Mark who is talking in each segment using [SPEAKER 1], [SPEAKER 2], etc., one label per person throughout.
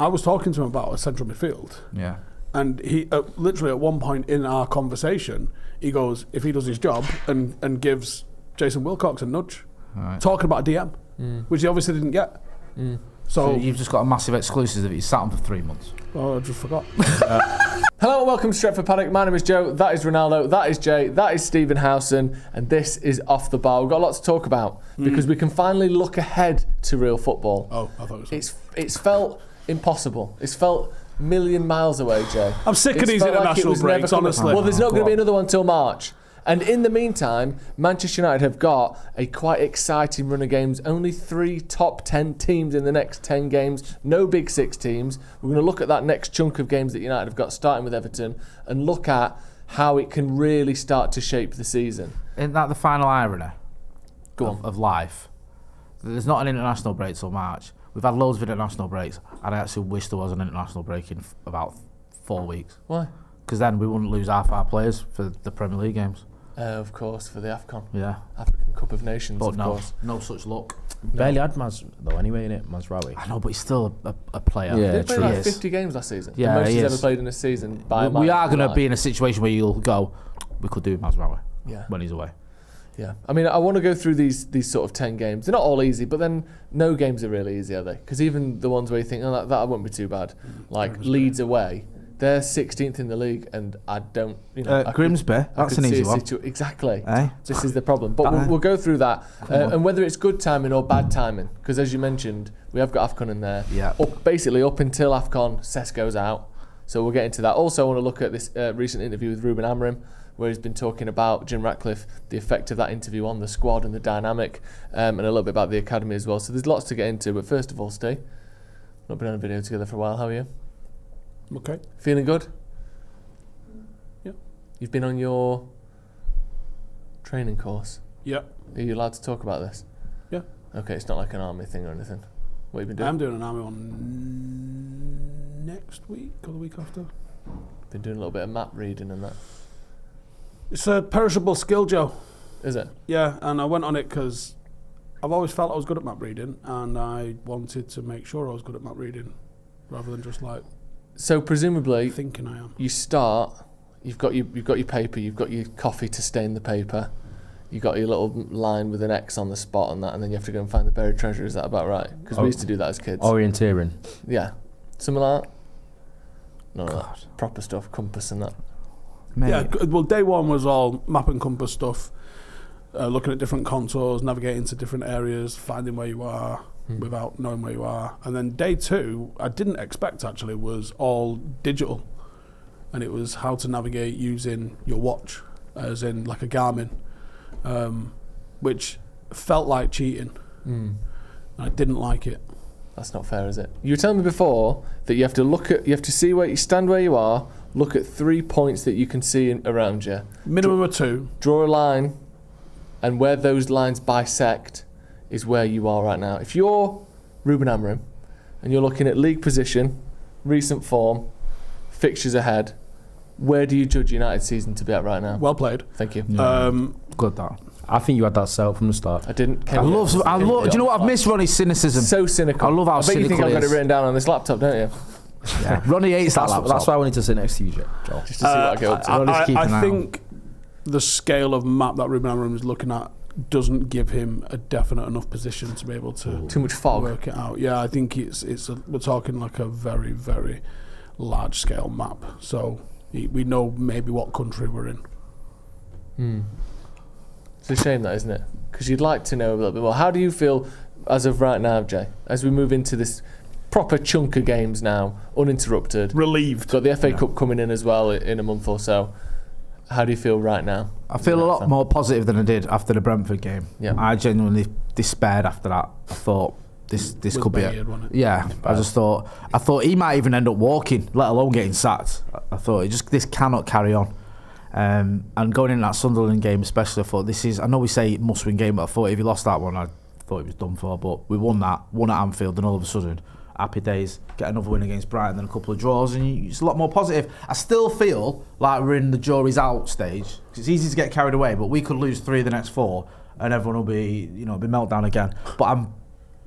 [SPEAKER 1] I was talking to him about a central midfield.
[SPEAKER 2] Yeah.
[SPEAKER 1] And he literally at one point in our conversation, he goes, if he does his job and gives Jason Wilcox a nudge, talking about a DM, which he obviously didn't get. So
[SPEAKER 2] you've just got a massive exclusive that you sat on for 3 months.
[SPEAKER 1] Oh, I just forgot.
[SPEAKER 3] Hello and welcome to Stretford Paddock. My name is Joe, that is Ronaldo, that is Jay, that is Stephen Howson, and this is Off the Bar. We've got a lot to talk about because we can finally look ahead to real football.
[SPEAKER 1] Oh, I thought it was.
[SPEAKER 3] It's felt impossible. It's felt a million miles away, Jay.
[SPEAKER 1] I'm sick of these international breaks, honestly.
[SPEAKER 3] Well, there's not going to be another one till March. And in the meantime, Manchester United have got a quite exciting run of games. Only 3 top 10 teams in the next 10 games. No big 6 teams. We're going to look at that next chunk of games that United have got, starting with Everton, and look at how it can really start to shape the season.
[SPEAKER 2] Isn't that the final irony
[SPEAKER 3] of
[SPEAKER 2] life? There's not an international break till March. We've had loads of international breaks, and I actually wish there was an international break in about 4 weeks.
[SPEAKER 3] Why?
[SPEAKER 2] Because then we wouldn't lose half our players for the Premier League games.
[SPEAKER 3] Of course, for the AFCON.
[SPEAKER 2] Yeah.
[SPEAKER 3] African Cup of Nations,
[SPEAKER 2] but
[SPEAKER 3] of course.
[SPEAKER 2] No such luck.
[SPEAKER 4] Barely had Maz, though, anyway, innit? Mazraoui.
[SPEAKER 2] I know, but he's still a player.
[SPEAKER 4] Yeah,
[SPEAKER 3] They played like 50 games last season.
[SPEAKER 2] Yeah,
[SPEAKER 3] the most
[SPEAKER 2] he
[SPEAKER 3] he's
[SPEAKER 2] is.
[SPEAKER 3] ever played in a season by a
[SPEAKER 2] We are going to
[SPEAKER 3] margin.
[SPEAKER 2] be in a situation where you'll go, we could do Mazraoui when he's away.
[SPEAKER 3] Yeah, I mean, I want to go through these sort of 10 games. They're not all easy, but then no games are really easy, are they? Because even the ones where you think, oh, that won't be too bad, like Leeds away, they're 16th in the league, and I don't,
[SPEAKER 2] Grimsby, that's an easy one.
[SPEAKER 3] Exactly.
[SPEAKER 2] Eh?
[SPEAKER 3] This is the problem. But we'll go through that, and whether it's good timing or bad timing, because as you mentioned, we have got AFCON in there.
[SPEAKER 2] Yeah.
[SPEAKER 3] Basically, up until AFCON, Sesko's out. So we'll get into that. Also, I want to look at this recent interview with Ruben Amorim, where he's been talking about Jim Ratcliffe, the effect of that interview on the squad and the dynamic, and a little bit about the academy as well. So there's lots to get into. But first of all, Steve, not been on a video together for a while. How are you?
[SPEAKER 1] Okay.
[SPEAKER 3] Feeling good?
[SPEAKER 1] Yeah.
[SPEAKER 3] You've been on your training course?
[SPEAKER 1] Yeah.
[SPEAKER 3] Are you allowed to talk about this?
[SPEAKER 1] Yeah.
[SPEAKER 3] Okay, it's not like an army thing or anything. What have you been doing?
[SPEAKER 1] I'm doing an army one next week or the week after.
[SPEAKER 3] Been doing a little bit of map reading and that.
[SPEAKER 1] It's a perishable skill, Joe.
[SPEAKER 3] Is it?
[SPEAKER 1] Yeah, and I went on it because I've always felt I was good at map reading, and I wanted to make sure I was good at map reading, rather than just like.
[SPEAKER 3] So presumably,
[SPEAKER 1] thinking I am.
[SPEAKER 3] You start. You've got your paper. You've got your coffee to stain the paper. You've got your little line with an X on the spot and that, and then you have to go and find the buried treasure. Is that about right? Because we used to do that as kids.
[SPEAKER 4] Orienteering.
[SPEAKER 3] Yeah, something like that. No, that proper stuff, compass and that.
[SPEAKER 2] Mate.
[SPEAKER 1] Yeah, well, day one was all map and compass stuff, looking at different contours, navigating to different areas, finding where you are without knowing where you are. And then day 2, I didn't expect actually, was all digital. And it was how to navigate using your watch, as in like a Garmin, which felt like cheating. And I didn't like it.
[SPEAKER 3] That's not fair, is it? You were telling me before that you have to see where you stand, where you are, look at 3 points that you can see around you.
[SPEAKER 1] Minimum of 2.
[SPEAKER 3] Draw a line, and where those lines bisect is where you are right now. If you're Ruben Amorim and you're looking at league position, recent form, fixtures ahead, where do you judge United's season to be at right now?
[SPEAKER 1] Well played.
[SPEAKER 3] Thank you.
[SPEAKER 2] Good that.
[SPEAKER 4] I think you had that set up from the start.
[SPEAKER 3] I didn't.
[SPEAKER 2] I love. Do you know what I've missed? Ronnie's cynicism.
[SPEAKER 3] So cynical.
[SPEAKER 2] I love how cynical
[SPEAKER 3] you think I've got
[SPEAKER 2] he
[SPEAKER 3] it
[SPEAKER 2] is.
[SPEAKER 3] written down on this laptop, don't you?
[SPEAKER 2] Yeah. Ronnie hates that laptop.
[SPEAKER 4] That's why I wanted to sit next to you, Joe.
[SPEAKER 3] Just to see what I get up to.
[SPEAKER 1] I think the scale of map that Ruben Amorim is looking at doesn't give him a definite enough position to be able to
[SPEAKER 3] too much fog.
[SPEAKER 1] Work it out. Yeah, I think we're talking like a very, very large scale map. So we know maybe what country we're in.
[SPEAKER 3] It's a shame that, isn't it? Because you'd like to know a little bit more. How do you feel as of right now, Jay, as we move into this proper chunk of games now, uninterrupted?
[SPEAKER 1] Relieved.
[SPEAKER 3] Got the FA Cup coming in as well in a month or so. How do you feel right now?
[SPEAKER 2] I feel a lot more positive than I did after the Brentford game.
[SPEAKER 3] Yeah.
[SPEAKER 2] I genuinely despaired after that. I thought this could be it. Yeah, I thought he might even end up walking, let alone getting sacked. I thought this cannot carry on. And going in that Sunderland game especially, I thought I know we say it must win game, but I thought if you lost that one, I thought it was done for. But we won at Anfield, and all of a sudden, happy days, get another win against Brighton, then a couple of draws, and it's a lot more positive. I still feel like we're in the jury's out stage, because it's easy to get carried away, but we could lose 3 of the next 4, and everyone will be meltdown again. But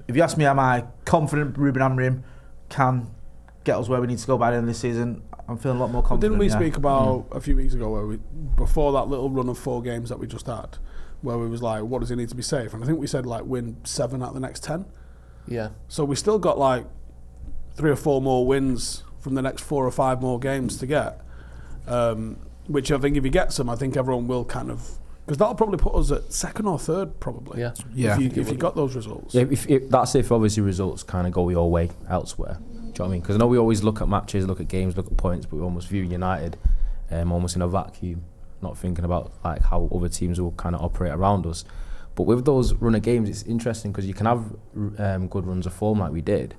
[SPEAKER 2] if you ask me, am I confident Ruben Amorim can get us where we need to go by the end of the season, I'm feeling a lot more confident.
[SPEAKER 1] Didn't we speak about a few weeks ago where before that little run of 4 games that we just had, where we was like, what does it need to be safe? And I think we said like win 7 out of the next 10.
[SPEAKER 3] Yeah.
[SPEAKER 1] So we still got like 3 or 4 more wins from the next 4 or 5 more games to get. Which I think if you get some, I think everyone will kind of, because that'll probably put us at 2nd or 3rd probably.
[SPEAKER 3] Yeah.
[SPEAKER 1] If you got those results.
[SPEAKER 4] Yeah, that's if obviously results kind of go your way elsewhere. Do you know what I mean? Because I know we always look at matches, look at games, look at points, but we almost view United almost in a vacuum, not thinking about like how other teams will kind of operate around us. But with those run of games, it's interesting because you can have good runs of form like we did,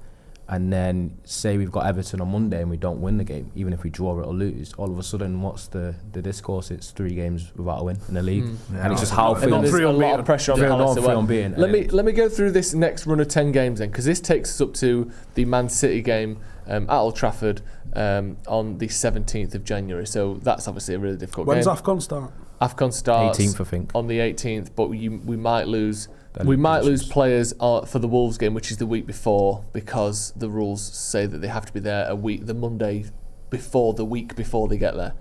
[SPEAKER 4] and then say we've got Everton on Monday and we don't win the game, even if we draw it or lose, all of a sudden what's the discourse? It's 3 games without a win in the league. And it's just how
[SPEAKER 3] there's a lot of pressure on Palace away. Let me go through this next run of 10 games then, because this takes us up to the Man City game at Old Trafford on the 17th of January. So that's obviously a really difficult game.
[SPEAKER 1] When's AFCON start?
[SPEAKER 3] AFCON starts
[SPEAKER 4] 18th, I think.
[SPEAKER 3] On the 18th, but we might lose. We might lose players for the Wolves game, which is the week before, because the rules say that they have to be there the Monday before, the week before they get there,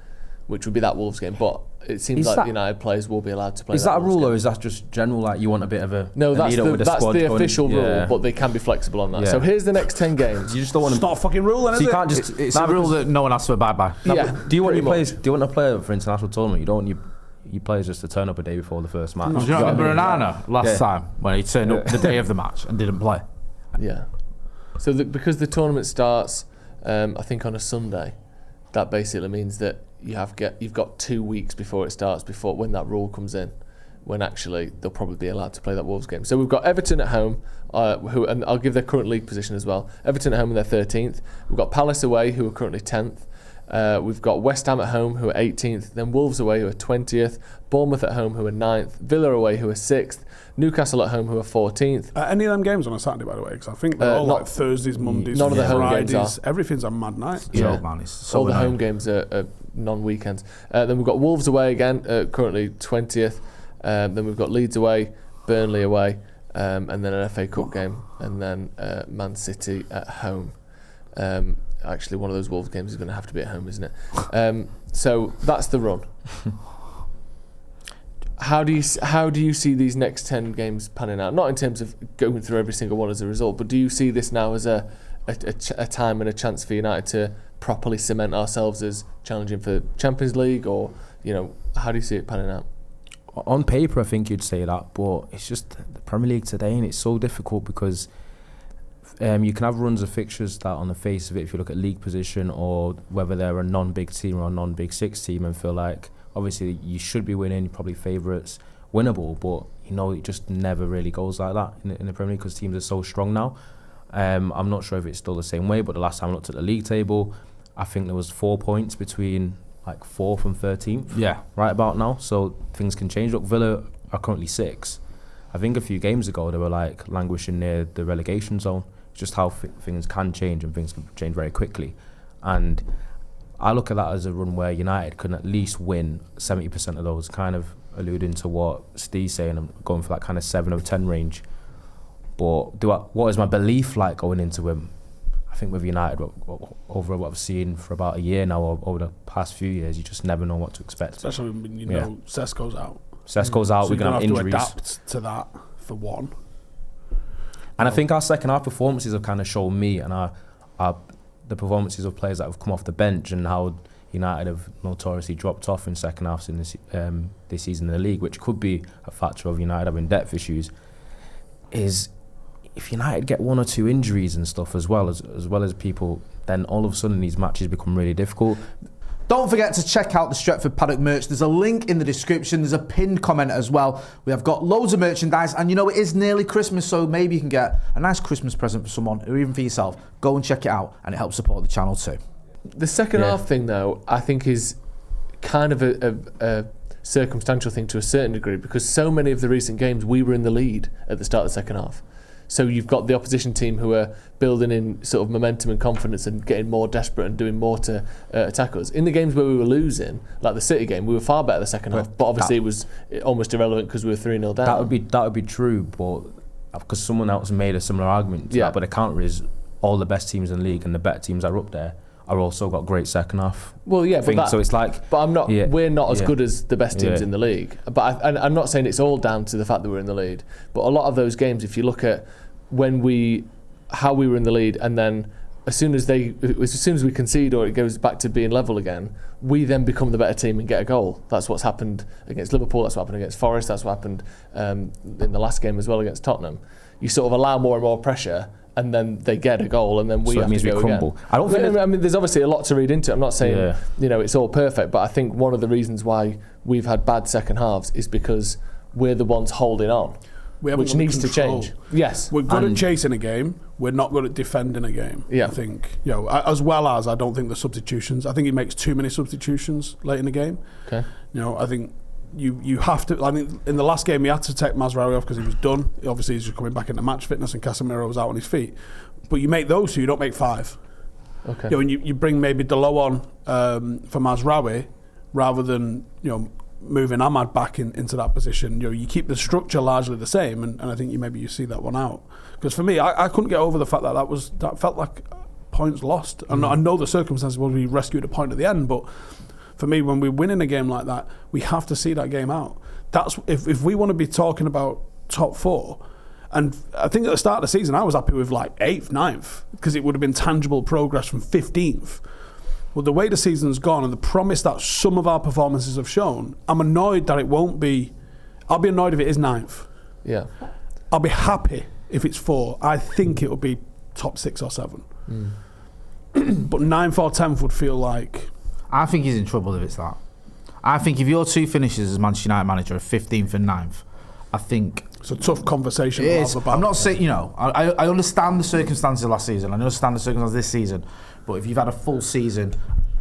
[SPEAKER 3] which would be that Wolves game. But it seems like United players will be allowed to play.
[SPEAKER 4] Is that a rule, or is that just general? Like you want a bit of a
[SPEAKER 3] that's the official rule, but they can be flexible on that. Yeah. So here's the next 10 games.
[SPEAKER 4] You just don't want to.
[SPEAKER 1] It's not a fucking rule, then,
[SPEAKER 2] so you can't just. It's a rule that no one has to abide by.
[SPEAKER 3] Yeah.
[SPEAKER 4] Do you want your players? Do you want a player for international tournament? You don't want your players just to turn up a day before the first match.
[SPEAKER 2] Do you remember Onana last time when he turned up the day of the match and didn't play?
[SPEAKER 3] Yeah. So because the tournament starts, I think on a Sunday, that basically means that you've got 2 weeks before it starts, before when that rule comes in, when actually they'll probably be allowed to play that Wolves game. So we've got Everton at home, and I'll give their current league position as well. Everton at home, and they're 13th. We've got Palace away, who are currently 10th. We've got West Ham at home, who are 18th, then Wolves away, who are 20th, Bournemouth at home, who are 9th, Villa away, who are 6th, Newcastle at home, who are 14th.
[SPEAKER 1] Any of them games on a Saturday, by the way? Because I think they're all like Thursdays, Mondays,
[SPEAKER 3] none of the home
[SPEAKER 1] Fridays.
[SPEAKER 3] games are.
[SPEAKER 1] Everything's a mad night.
[SPEAKER 3] Yeah.
[SPEAKER 2] Man,
[SPEAKER 3] all the home games are non-weekends. Then we've got Wolves away again, currently 20th. Then we've got Leeds away, Burnley away, and then an FA Cup game, and then Man City at home. Actually, one of those Wolves games is going to have to be at home, isn't it? So that's the run. How do you see these next 10 games panning out? Not in terms of going through every single one as a result, but do you see this now as a time and a chance for United to properly cement ourselves as challenging for Champions League, or how do you see it panning out?
[SPEAKER 4] On paper, I think you'd say that, but it's just the Premier League today, and it's so difficult because you can have runs of fixtures that on the face of it, if you look at league position or whether they're a non-big team or a non-big 6 team, and feel like obviously you should be winning, probably favourites, winnable, but it just never really goes like that in the Premier League because teams are so strong now. I'm not sure if it's still the same way, but the last time I looked at the league table, I think there was 4 points between like 4th and 13th.
[SPEAKER 2] Yeah.
[SPEAKER 4] Right about now, so things can change. Look, Villa are currently 6. I think a few games ago they were like languishing near the relegation zone. Just how things can change, and things can change very quickly. And I look at that as a run where United can at least win 70% of those, kind of alluding to what Steve's saying. I'm going for that kind of 7 of 10 range. But what is my belief like going into him? I think with United, over what I've seen for about a year now, or over the past few years, you just never know what to expect.
[SPEAKER 1] Especially when Sesko's out.
[SPEAKER 4] Sesko's out,
[SPEAKER 1] so
[SPEAKER 4] we're going to have injuries.
[SPEAKER 1] To adapt to that, for one.
[SPEAKER 4] And I think our second half performances have kind of shown me and the performances of players that have come off the bench, and how United have notoriously dropped off in second halves in this season in the league, which could be a factor of United having depth issues, is if United get 1 or 2 injuries and stuff as well as people, then all of a sudden these matches become really difficult.
[SPEAKER 2] Don't forget to check out the Stretford Paddock merch. There's a link in the description. There's a pinned comment as well. We have got loads of merchandise, and it is nearly Christmas, so maybe you can get a nice Christmas present for someone, or even for yourself. Go and check it out, and it helps support the channel too.
[SPEAKER 3] The second half thing, though, I think is kind of a circumstantial thing to a certain degree, because so many of the recent games we were in the lead at the start of the second half. So you've got the opposition team who are building in sort of momentum and confidence and getting more desperate and doing more to attack us. In the games where we were losing, like the City game, we were far better the second half, but obviously it was almost irrelevant because we were 3-0 down.
[SPEAKER 4] That would be true, but because someone else made a similar argument to that, but the counter is all the best teams in the league and the better teams that are up there are also got great second half.
[SPEAKER 3] Well, yeah,
[SPEAKER 4] so it's like.
[SPEAKER 3] But I'm not.
[SPEAKER 4] Yeah,
[SPEAKER 3] we're not as good as the best teams
[SPEAKER 4] yeah.
[SPEAKER 3] in the league. But I'm not saying it's all down to the fact that we're in the lead. But a lot of those games, if you look at how we were in the lead, and then as soon as we concede or it goes back to being level again, we then become the better team and get a goal. That's what's happened against Liverpool. That's what happened against Forest. That's what happened in the last game as well against Tottenham. You sort of allow more and more pressure, and then they get a goal, and then we have to go
[SPEAKER 4] crumble.
[SPEAKER 3] again.
[SPEAKER 4] I don't think.
[SPEAKER 3] I mean, there's obviously a lot to read into it. I'm not saying it's all perfect, but I think one of the reasons why we've had bad second halves is because we're the ones holding on, which needs to change. Yes,
[SPEAKER 1] we're good at chasing a game. We're not good at defending a game.
[SPEAKER 3] Yeah.
[SPEAKER 1] I think as well as I don't think the substitutions. I think he makes too many substitutions late in the game.
[SPEAKER 3] Okay.
[SPEAKER 1] I think. You have to. I mean, in the last game, he had to take Mazraoui off because he was done. Obviously, he's just coming back into match fitness, and Casemiro was out on his feet. But you make those two, you don't make five.
[SPEAKER 3] Okay.
[SPEAKER 1] And you bring maybe Delo on for Mazraoui rather than moving Ahmad back into that position. You keep the structure largely the same, and I think you see that one out. Because for me, I couldn't get over the fact that felt like points lost. And I know the circumstances where we rescued a point at the end, but. For me, when we're winning a game like that, we have to see that game out. That's if we want to be talking about top four, and I think at the start of the season I was happy with like 8th, 9th, because it would have been tangible progress from 15th. Well, the way the season's gone and the promise that some of our performances have shown, I'm annoyed that it won't be. I'll be annoyed if it is 9th.
[SPEAKER 3] Yeah.
[SPEAKER 1] I'll be happy if it's 4. I think it will be top 6 or 7. But 9th or 10th would feel like.
[SPEAKER 2] I think he's in trouble if it's that. I think if your two finishes as Manchester United manager are 15th and 9th, I think
[SPEAKER 1] it's a tough conversation.
[SPEAKER 2] It is. I'm not saying, I understand the circumstances of last season. I understand the circumstances this season. But if you've had a full season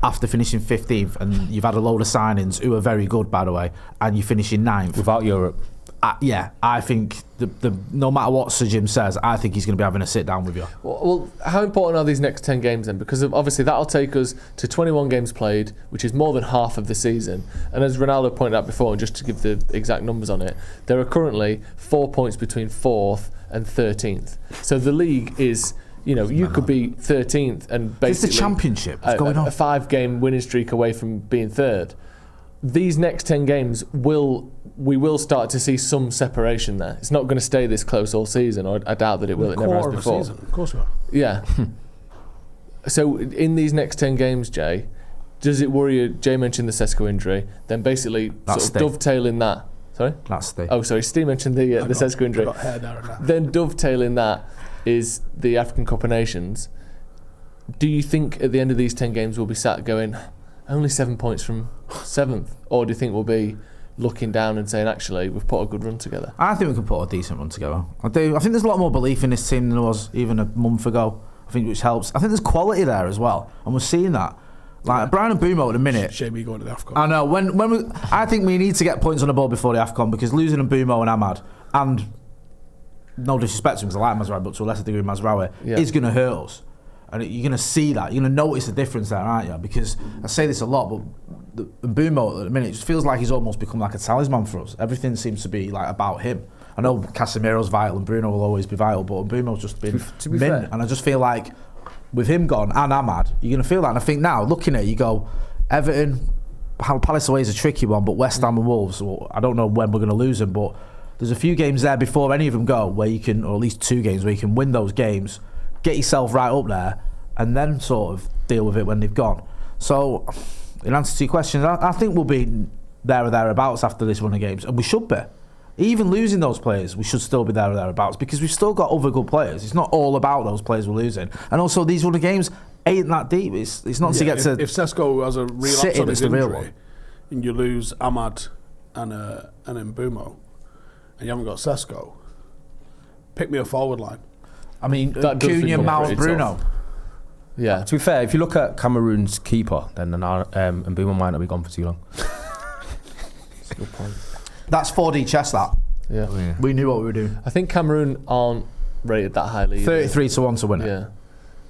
[SPEAKER 2] after finishing 15th and you've had a load of signings who are very good, by the way, and you finish in 9th
[SPEAKER 4] without Europe.
[SPEAKER 2] I think the no matter what Sir Jim says, I think he's going to be having a sit down with you.
[SPEAKER 3] Well, how important are these next 10 games then? Because obviously that'll take us to 21 games played, which is more than half of the season. And as Ronaldo pointed out before, and just to give the exact numbers on it, there are currently 4 points between 4th and 13th. So the league is, you could be 13th and basically...
[SPEAKER 2] It's the championship. What's going on?
[SPEAKER 3] A 5-game winning streak away from being 3rd. These next 10 games we will start to see some separation there. It's not going to stay this close all season, or I doubt that it will. It never has before.
[SPEAKER 1] Of course we are.
[SPEAKER 3] Yeah. So in these next 10 games, Jay, does it worry you? Jay mentioned the Sesko injury, then basically dovetailing that. Sorry?
[SPEAKER 2] That's Steve.
[SPEAKER 3] Oh, sorry. Steve mentioned the Sesko injury. Then dovetailing that is the African Cup of Nations. Do you think at the end of these 10 games we'll be sat going, only 7 points from 7th? Or do you think we'll be looking down and saying, actually, we've put a good run together?
[SPEAKER 2] I think we can put a decent run together. I do. I think there's a lot more belief in this team than there was even a month ago. I think which helps. I think there's quality there as well, and we're seeing that. Like Brian Mbeumo at the minute.
[SPEAKER 1] Shame you going to the AFCON.
[SPEAKER 2] I know. I think we need to get points on the board before the AFCON, because losing Mbeumo and Ahmad, and no disrespect to him because I like Mazraoui, but to a lesser degree Mazraoui, is going to hurt us. And you're going to see that. You're going to notice the difference there, aren't you? Because I say this a lot, but Mbeumo at the minute, it just feels like he's almost become like a talisman for us. Everything seems to be like about him. I know Casemiro's vital and Bruno will always be vital, but Mbeumo's just been fair. And I just feel like with him gone and Ahmad, you're going to feel that. And I think now, looking at it, you go, Everton, Palace away is a tricky one, but West Ham and Wolves, well, I don't know when we're going to lose them, but there's a few games there before any of them go where you can, or at least 2 games where you can win those games, get yourself right up there, and then sort of deal with it when they've gone. So, in answer to your question, I think we'll be there or thereabouts after this run of games, and we should be. Even losing those players, we should still be there or thereabouts, because we've still got other good players. It's not all about those players we're losing. And also, these run of games ain't that deep. It's not to get to.
[SPEAKER 1] If Sesko has a relapse on his injury, and you lose Ahmad and Mbeumo, and you haven't got Sesko, pick me a forward line.
[SPEAKER 2] I mean, Cunha, Mount, Bruno.
[SPEAKER 3] Yeah.
[SPEAKER 4] To be fair, if you look at Cameroon's keeper, then Mbeumo might not be gone for too long.
[SPEAKER 3] That's a good point.
[SPEAKER 2] That's 4D chess, that.
[SPEAKER 3] Yeah.
[SPEAKER 2] We knew what we were doing.
[SPEAKER 3] I think Cameroon aren't rated that highly.
[SPEAKER 2] 33-1 to win it.
[SPEAKER 3] Yeah.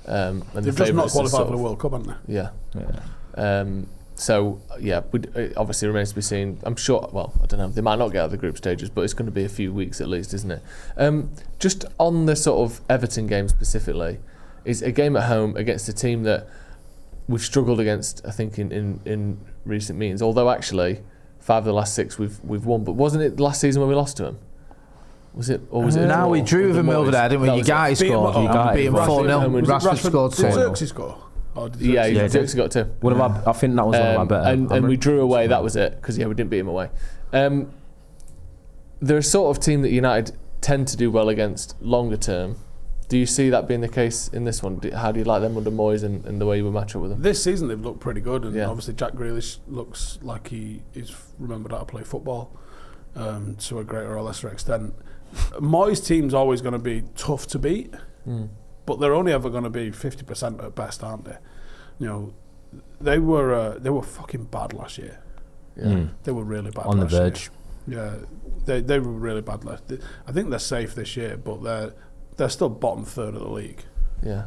[SPEAKER 3] And
[SPEAKER 1] they've just not qualified for the World Cup, haven't they?
[SPEAKER 3] Yeah. So, it obviously remains to be seen. I'm sure, well, I don't know, they might not get out of the group stages, but it's going to be a few weeks at least, isn't it? Just on the sort of Everton game specifically, is a game at home against a team that we've struggled against, I think, in recent meetings. Although actually, 5 of the last 6 we've won. But wasn't it last season when we lost to them? Was it? Or was it?
[SPEAKER 2] No, we drew with them over there, didn't we? You guys scored. You beat them 4-0. Rashford scored 2.
[SPEAKER 1] Did Xerxes score?
[SPEAKER 3] Yeah, Xerxes got 2.
[SPEAKER 4] I think that was one of our better.
[SPEAKER 3] And we drew away. That was it. Because we didn't beat them away. They're a sort of team that United tend to do well against longer term. Do you see that being the case in this one? How do you like them under Moyes and the way you would match up with them?
[SPEAKER 1] This season they've looked pretty good, and obviously Jack Grealish looks like he's remembered how to play football to a greater or lesser extent. Moyes' team's always going to be tough to beat, but they're only ever going to be 50% at best, aren't they? You know, they were fucking bad last year. Yeah, they were really bad
[SPEAKER 4] on the verge.
[SPEAKER 1] Yeah, they were really bad last. I think they're safe this year, but they're still bottom third of the league.
[SPEAKER 3] Yeah.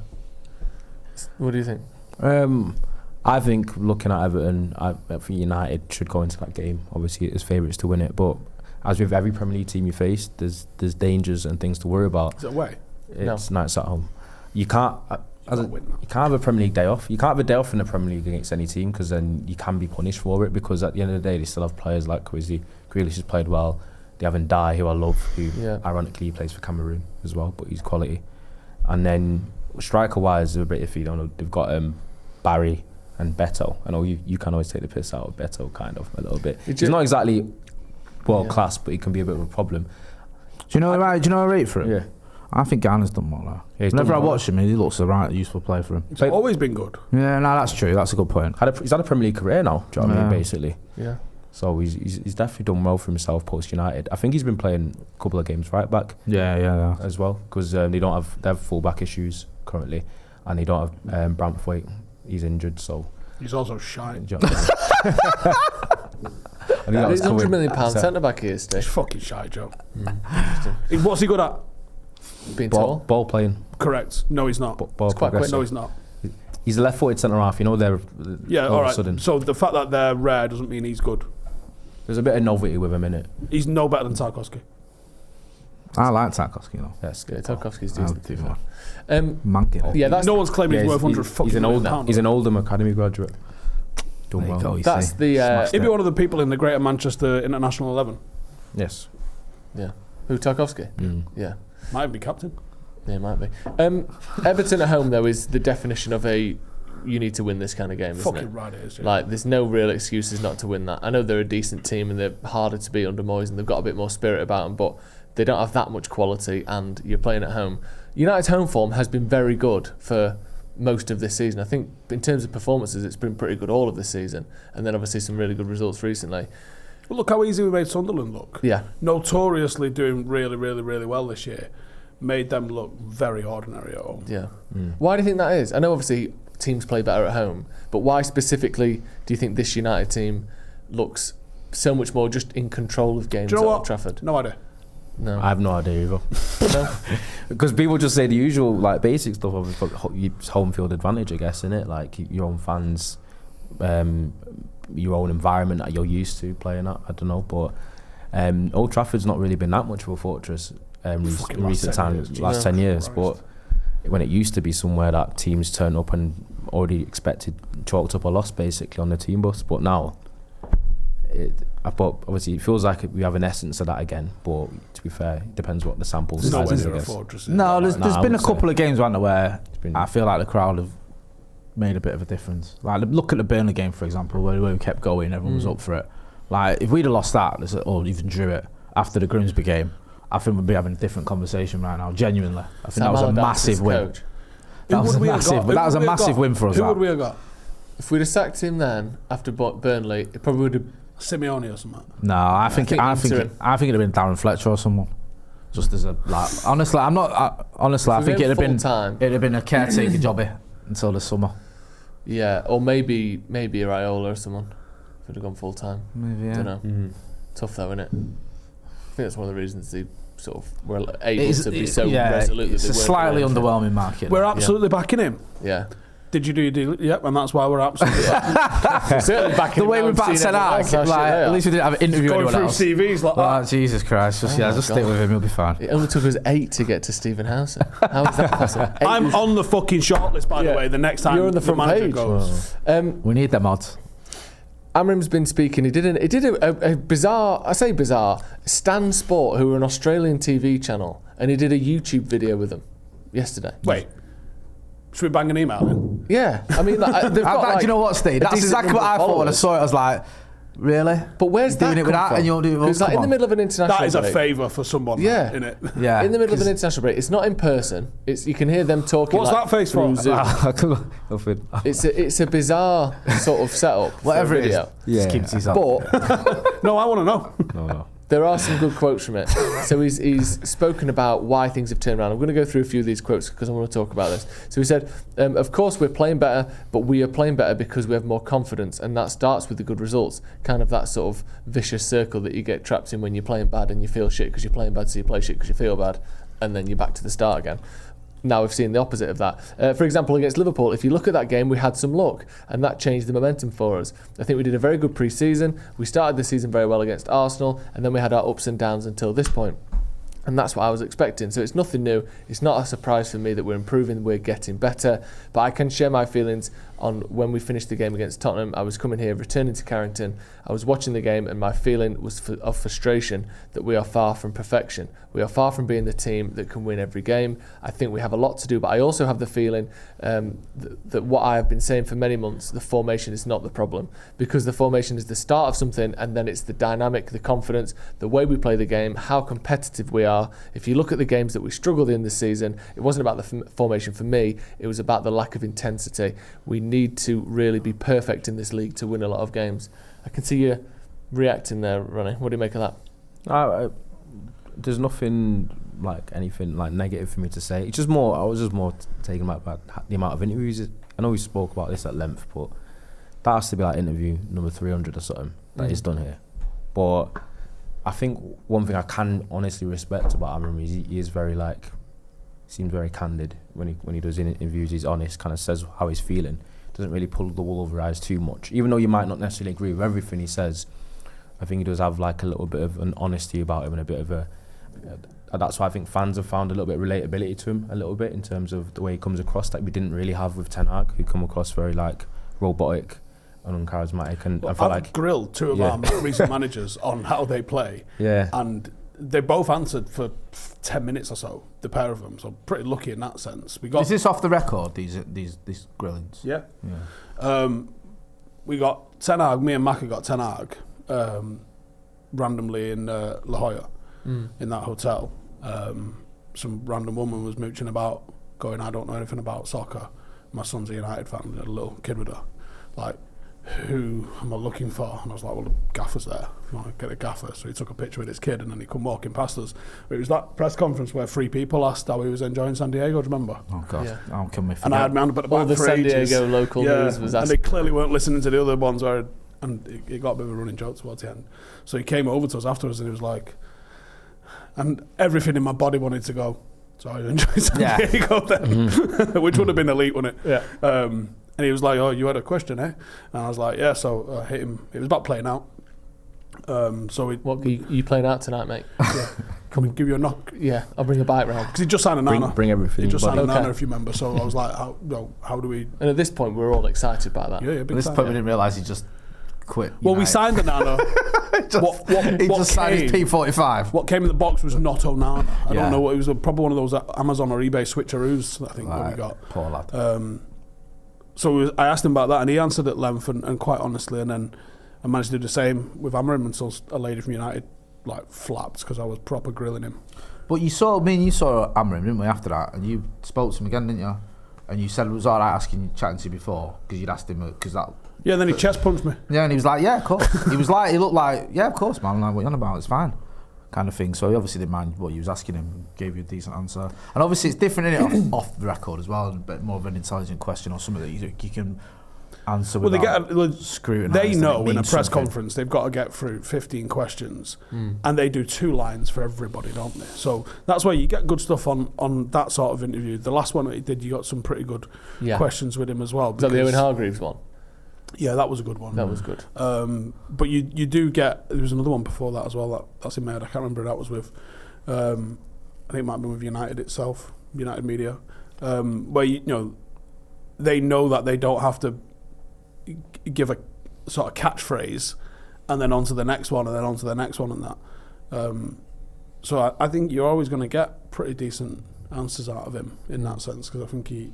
[SPEAKER 3] What do you think?
[SPEAKER 4] I think looking at Everton, I think United should go into that game. Obviously, as favourites to win it, but as with every Premier League team you face, there's dangers and things to worry about.
[SPEAKER 1] Is it away?
[SPEAKER 4] It's nights at home. You can't. You can't have a Premier League day off. You can't have a day off in the Premier League against any team because then you can be punished for it. Because at the end of the day, they still have players like Cohesion. Grealish has played well. They have Ndai, who I love, who ironically plays for Cameroon as well, but he's quality. And then striker-wise, they're a bit iffy. They've got Barry and Beto. I know you can always take the piss out of Beto, kind of a little bit. He's not exactly world class, but he can be a bit of a problem.
[SPEAKER 2] Do you know I rate for him?
[SPEAKER 4] Yeah.
[SPEAKER 2] I think Garner's done well now.
[SPEAKER 4] Yeah,
[SPEAKER 2] whenever I watch him, he looks a right useful player for him.
[SPEAKER 1] He's always been good.
[SPEAKER 2] Yeah, no, that's true. That's a good point.
[SPEAKER 4] He's had a Premier League career now, do you know what I mean, basically?
[SPEAKER 3] Yeah.
[SPEAKER 4] So he's definitely done well for himself post United. I think he's been playing a couple of games right back.
[SPEAKER 2] Yeah.
[SPEAKER 4] As well, because they have full back issues currently, and they don't have Brantwaite. He's injured, so
[SPEAKER 1] he's also shy.
[SPEAKER 3] He's £100 million centre back here, Steve.
[SPEAKER 1] He's fucking shy, Joe. What's he good at?
[SPEAKER 3] Being tall.
[SPEAKER 4] Ball playing.
[SPEAKER 1] Correct. No, he's not.
[SPEAKER 4] Ball
[SPEAKER 1] quite quick. No, he's not.
[SPEAKER 4] He's a left-footed centre half. You know, they're
[SPEAKER 1] all right. So the fact that they're rare doesn't mean he's good.
[SPEAKER 4] There's a bit of novelty with him in it.
[SPEAKER 1] He's no better than Tarkowski.
[SPEAKER 2] I like Tarkowski, though.
[SPEAKER 3] Yes, good. Tarkowski's decent.
[SPEAKER 2] Manky.
[SPEAKER 1] No one's claiming he's worth £100 million.
[SPEAKER 4] He's an Oldham Academy graduate. Done well.
[SPEAKER 3] That's the.
[SPEAKER 1] He'd be one of the people in the Greater Manchester International 11.
[SPEAKER 4] Yes.
[SPEAKER 3] Yeah. Who, Tarkowski? Yeah.
[SPEAKER 1] Might even be captain.
[SPEAKER 3] Yeah, might be. Everton at home, though, is the definition of you need to win this kind of game, isn't
[SPEAKER 1] fucking
[SPEAKER 3] it?
[SPEAKER 1] Right it is, yeah.
[SPEAKER 3] Like, there's no real excuses not to win that. I know they're a decent team and they're harder to beat under Moyes and they've got a bit more spirit about them, but they don't have that much quality and you're playing at home. United's home form has been very good for most of this season. I think in terms of performances, it's been pretty good all of this season, and then obviously some really good results recently.
[SPEAKER 1] Well, look how easy we made Sunderland look.
[SPEAKER 3] Yeah.
[SPEAKER 1] Notoriously doing really, really, really well this year. Made them look very ordinary at home.
[SPEAKER 3] Yeah. Why do you think that is? I know obviously teams play better at home, but why specifically do you think this United team looks so much more just in control of games at Old Trafford?
[SPEAKER 1] No idea.
[SPEAKER 3] No.
[SPEAKER 4] I have no idea either.
[SPEAKER 3] No?
[SPEAKER 4] Because people just say the usual, like, basic stuff of home field advantage, I guess, innit? Like, your own fans, your own environment that you're used to playing at, I don't know, but Old Trafford's not really been that much of a fortress in recent times, last 10 years, but when it used to be somewhere that teams turn up and already chalked up a loss basically on the team bus, but now obviously it feels like we have an essence of that again, but to be fair, it depends what the sample size is, I guess.
[SPEAKER 2] No, there's been a couple of games where I feel like the crowd have made a bit of a difference. Like, look at the Burnley game, for example, where we kept going, everyone was up for it. Like, if we'd have lost that, or even drew it after the Grimsby game, I think we'd be having a different conversation right now, genuinely. I think that was a massive win. That was a massive win for us.
[SPEAKER 1] Who would we have got?
[SPEAKER 3] If we'd have sacked him then, after Burnley, it probably would have...
[SPEAKER 1] Simeone or something?
[SPEAKER 2] No, I think it'd have been Darren Fletcher or someone. Just as a, like, honestly, I think it'd have been a caretaker jobby until the summer.
[SPEAKER 3] Yeah, or maybe Raiola or someone would have gone full time.
[SPEAKER 2] Maybe, yeah.
[SPEAKER 3] Don't know. Tough though, isn't it? I think that's one of the reasons they sort of were able to be so resolute.
[SPEAKER 2] It's a slightly underwhelming market.
[SPEAKER 1] We're absolutely backing him.
[SPEAKER 3] Yeah.
[SPEAKER 1] Did you do your deal? Yep, and that's why we're absolutely
[SPEAKER 3] certainly back in
[SPEAKER 2] the way we backed Ten Hag, at least we didn't have an interview
[SPEAKER 1] going
[SPEAKER 2] anyone
[SPEAKER 1] through
[SPEAKER 2] else.
[SPEAKER 1] CVs like that.
[SPEAKER 2] Jesus Christ! Just stick with him. He'll be fine.
[SPEAKER 3] It only took us 8 to get to Stephen Howson. How is that possible?
[SPEAKER 1] I'm on the fucking shortlist, by the way. The next time
[SPEAKER 3] you're on the front
[SPEAKER 1] manager
[SPEAKER 3] page.
[SPEAKER 1] goes,
[SPEAKER 2] We need them odds.
[SPEAKER 3] Amorim's been speaking. He did a bizarre, I say bizarre, Stan Sport, who are an Australian TV channel, and he did a YouTube video with them yesterday.
[SPEAKER 1] Wait, should we bang an email in?
[SPEAKER 3] Yeah, I mean, they've got,
[SPEAKER 2] Do you know what, Steve? That's exactly what I thought when I saw it. I was like, really?
[SPEAKER 3] But where's
[SPEAKER 2] You're doing
[SPEAKER 3] that
[SPEAKER 2] it with
[SPEAKER 3] come
[SPEAKER 2] that
[SPEAKER 3] from?
[SPEAKER 2] and you're doing it with
[SPEAKER 3] Because in the middle of an international
[SPEAKER 1] That is a
[SPEAKER 3] break,
[SPEAKER 1] favour for someone,
[SPEAKER 3] Yeah.
[SPEAKER 1] isn't it?
[SPEAKER 2] Yeah.
[SPEAKER 3] in the middle of an international break, it's not in person. It's you can hear them talking.
[SPEAKER 1] What's
[SPEAKER 3] like,
[SPEAKER 1] that face for?
[SPEAKER 3] through Zoom. It's a bizarre sort of setup.
[SPEAKER 2] Whatever
[SPEAKER 3] for a
[SPEAKER 2] it is.
[SPEAKER 3] video.
[SPEAKER 2] Just keeps his up.
[SPEAKER 3] But
[SPEAKER 1] No, I want to know.
[SPEAKER 4] No.
[SPEAKER 3] there are some good quotes from it. So he's spoken about why things have turned around. I'm going to go through a few of these quotes because I want to talk about this. So he said, of course we're playing better, but we are playing better because we have more confidence, and that starts with the good results. Kind of that sort of vicious circle that you get trapped in when you're playing bad and you feel shit because you're playing bad, so you play shit because you feel bad, and then you're back to the start again. Now we've seen the opposite of that. For example, against Liverpool, if you look at that game, we had some luck, and that changed the momentum for us. I think we did a very good pre-season. We started the season very well against Arsenal, and then we had our ups and downs until this point. And that's what I was expecting. So it's nothing new. It's not a surprise for me that we're improving, we're getting better. But I can share my feelings on when we finished the game against Tottenham. I was coming here, returning to Carrington. I was watching the game, and my feeling was of frustration that we are far from perfection. We are far from being the team that can win every game. I think we have a lot to do, but I also have the feeling that what I have been saying for many months, the formation is not the problem, because the formation is the start of something, and then it's the dynamic, the confidence, the way we play the game, how competitive we are. If you look at the games that we struggled in this season, it wasn't about the formation for me, it was about the lack of intensity. We need to really be perfect in this league to win a lot of games. I can see you reacting there, Ronnie. What do you make of that?
[SPEAKER 4] There's nothing anything negative for me to say. It's just more. I was just more taken back by the amount of interviews. I know we spoke about this at length, but that has to be like interview number 300 or something that is done here. But I think one thing I can honestly respect about Amorim is he is very seems very candid when he does interviews. He's honest, kind of says how he's feeling. Doesn't really pull the wool over eyes too much. Even though you might not necessarily agree with everything he says, I think he does have a little bit of an honesty about him and a bit of a. That's why I think fans have found a little bit of relatability to him a little bit in terms of the way he comes across that we didn't really have with Ten Hag, who come across very robotic and uncharismatic. And I felt
[SPEAKER 1] I've grilled two of our recent managers on how they play.
[SPEAKER 4] Yeah.
[SPEAKER 1] And they both answered for 10 minutes or so, the pair of them. So pretty lucky in that sense.
[SPEAKER 2] Is this off the record? These grillings?
[SPEAKER 1] Yeah. We got Ten Hag. Me and Macca got Ten Hag randomly in La Jolla in that hotel. Some random woman was mooching about, going, I don't know anything about soccer. My son's a United fan. A little kid with her, who am I looking for? And I was like, well, the gaffer's there. I want to get a gaffer. So he took a picture with his kid, and then he come walking past us. It was that press conference where 3 people asked how he was enjoying San Diego. Do you remember?
[SPEAKER 2] Oh God,
[SPEAKER 3] Yeah.
[SPEAKER 2] How can we forget?
[SPEAKER 1] And I had my hand up at the back
[SPEAKER 3] All the
[SPEAKER 1] for
[SPEAKER 3] San
[SPEAKER 1] ages.
[SPEAKER 3] Diego local news was
[SPEAKER 1] and
[SPEAKER 3] asking.
[SPEAKER 1] they clearly weren't listening to the other ones, and it got a bit of a running joke towards the end. So he came over to us afterwards, and he was like, and everything in my body wanted to go, so I enjoyed San Diego then, which would have been elite, wouldn't it?
[SPEAKER 3] Yeah.
[SPEAKER 1] And he was like, oh, you had a question, eh? And I was like, yeah, so I hit him. It was about playing out. So
[SPEAKER 3] What you playing out tonight, mate?
[SPEAKER 1] can we give you a knock?
[SPEAKER 3] Yeah, I'll bring a bike round.
[SPEAKER 1] Because he just signed a nana.
[SPEAKER 4] bring everything.
[SPEAKER 1] He just signed a
[SPEAKER 3] Okay.
[SPEAKER 1] nana, if you remember. So I was like, how do we...
[SPEAKER 3] And at this point, we're all excited by that.
[SPEAKER 1] Yeah,
[SPEAKER 2] At
[SPEAKER 1] big
[SPEAKER 2] this
[SPEAKER 1] time.
[SPEAKER 2] point, we didn't realise he just quit.
[SPEAKER 1] Well, we
[SPEAKER 2] United.
[SPEAKER 1] signed the nana.
[SPEAKER 2] He just signed his P45.
[SPEAKER 1] What came in the box was not Onana. I
[SPEAKER 2] Yeah.
[SPEAKER 1] don't know what it was. Probably one of those Amazon or eBay switcheroos. I think that we got.
[SPEAKER 2] Poor lad.
[SPEAKER 1] So I asked him about that, and he answered at length and quite honestly. And then I managed to do the same with Amorim until a lady from United flapped because I was proper grilling him.
[SPEAKER 2] But you saw Amorim, didn't we? After that, and you spoke to him again, didn't you? And you said it was all right chatting to you before because you'd asked him because that.
[SPEAKER 1] Yeah, and then he chest punched me.
[SPEAKER 2] Yeah, and he was like, yeah, of course. He looked like, yeah, of course, man. I'm like, what are you on about? It's fine. Kind of thing. So he obviously didn't mind what you was asking him and gave you a decent answer. And obviously it's different, innit, off the record as well, a bit more of an intelligent question or something that you can answer
[SPEAKER 1] well,
[SPEAKER 2] without scrutinising.
[SPEAKER 1] They know in a press conference they've got to get through 15 questions, and they do 2 lines for everybody, don't they? So that's why you get good stuff on that sort of interview. The last one that he did, you got some pretty good questions with him as well.
[SPEAKER 3] Was that the Owen Hargreaves one?
[SPEAKER 1] Yeah, that was a good one.
[SPEAKER 3] That was good.
[SPEAKER 1] But you do get, there was another one before that as well, that's in my head, I can't remember who that was with. I think it might have been with United itself, United Media, where they know that they don't have to give a sort of catchphrase and then on to the next one and then on to the next one and that. So I think you're always going to get pretty decent answers out of him in that sense, because I think he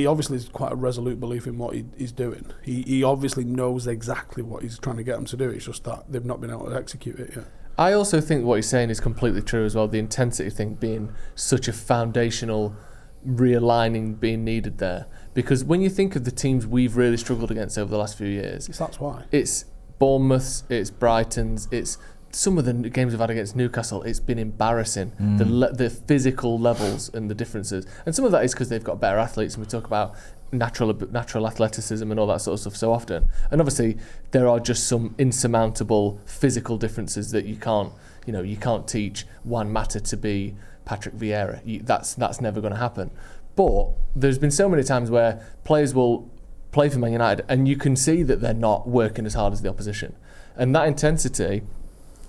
[SPEAKER 1] obviously has quite a resolute belief in what he's doing. He obviously knows exactly what he's trying to get them to do. It's just that they've not been able to execute it yet.
[SPEAKER 3] I also think what he's saying is completely true as well. The intensity thing being such a foundational realigning being needed there. Because when you think of the teams we've really struggled against over the last few years,
[SPEAKER 1] that's why.
[SPEAKER 3] It's Bournemouth's, it's Brighton's, it's some of the games we've had against Newcastle. It's been embarrassing, the physical levels and the differences. And some of that is because they've got better athletes, and we talk about natural athleticism and all that sort of stuff so often. And obviously there are just some insurmountable physical differences that you can't teach Juan Mata to be Patrick Vieira. That's never going to happen. But there's been so many times where players will play for Man United and you can see that they're not working as hard as the opposition. And that intensity,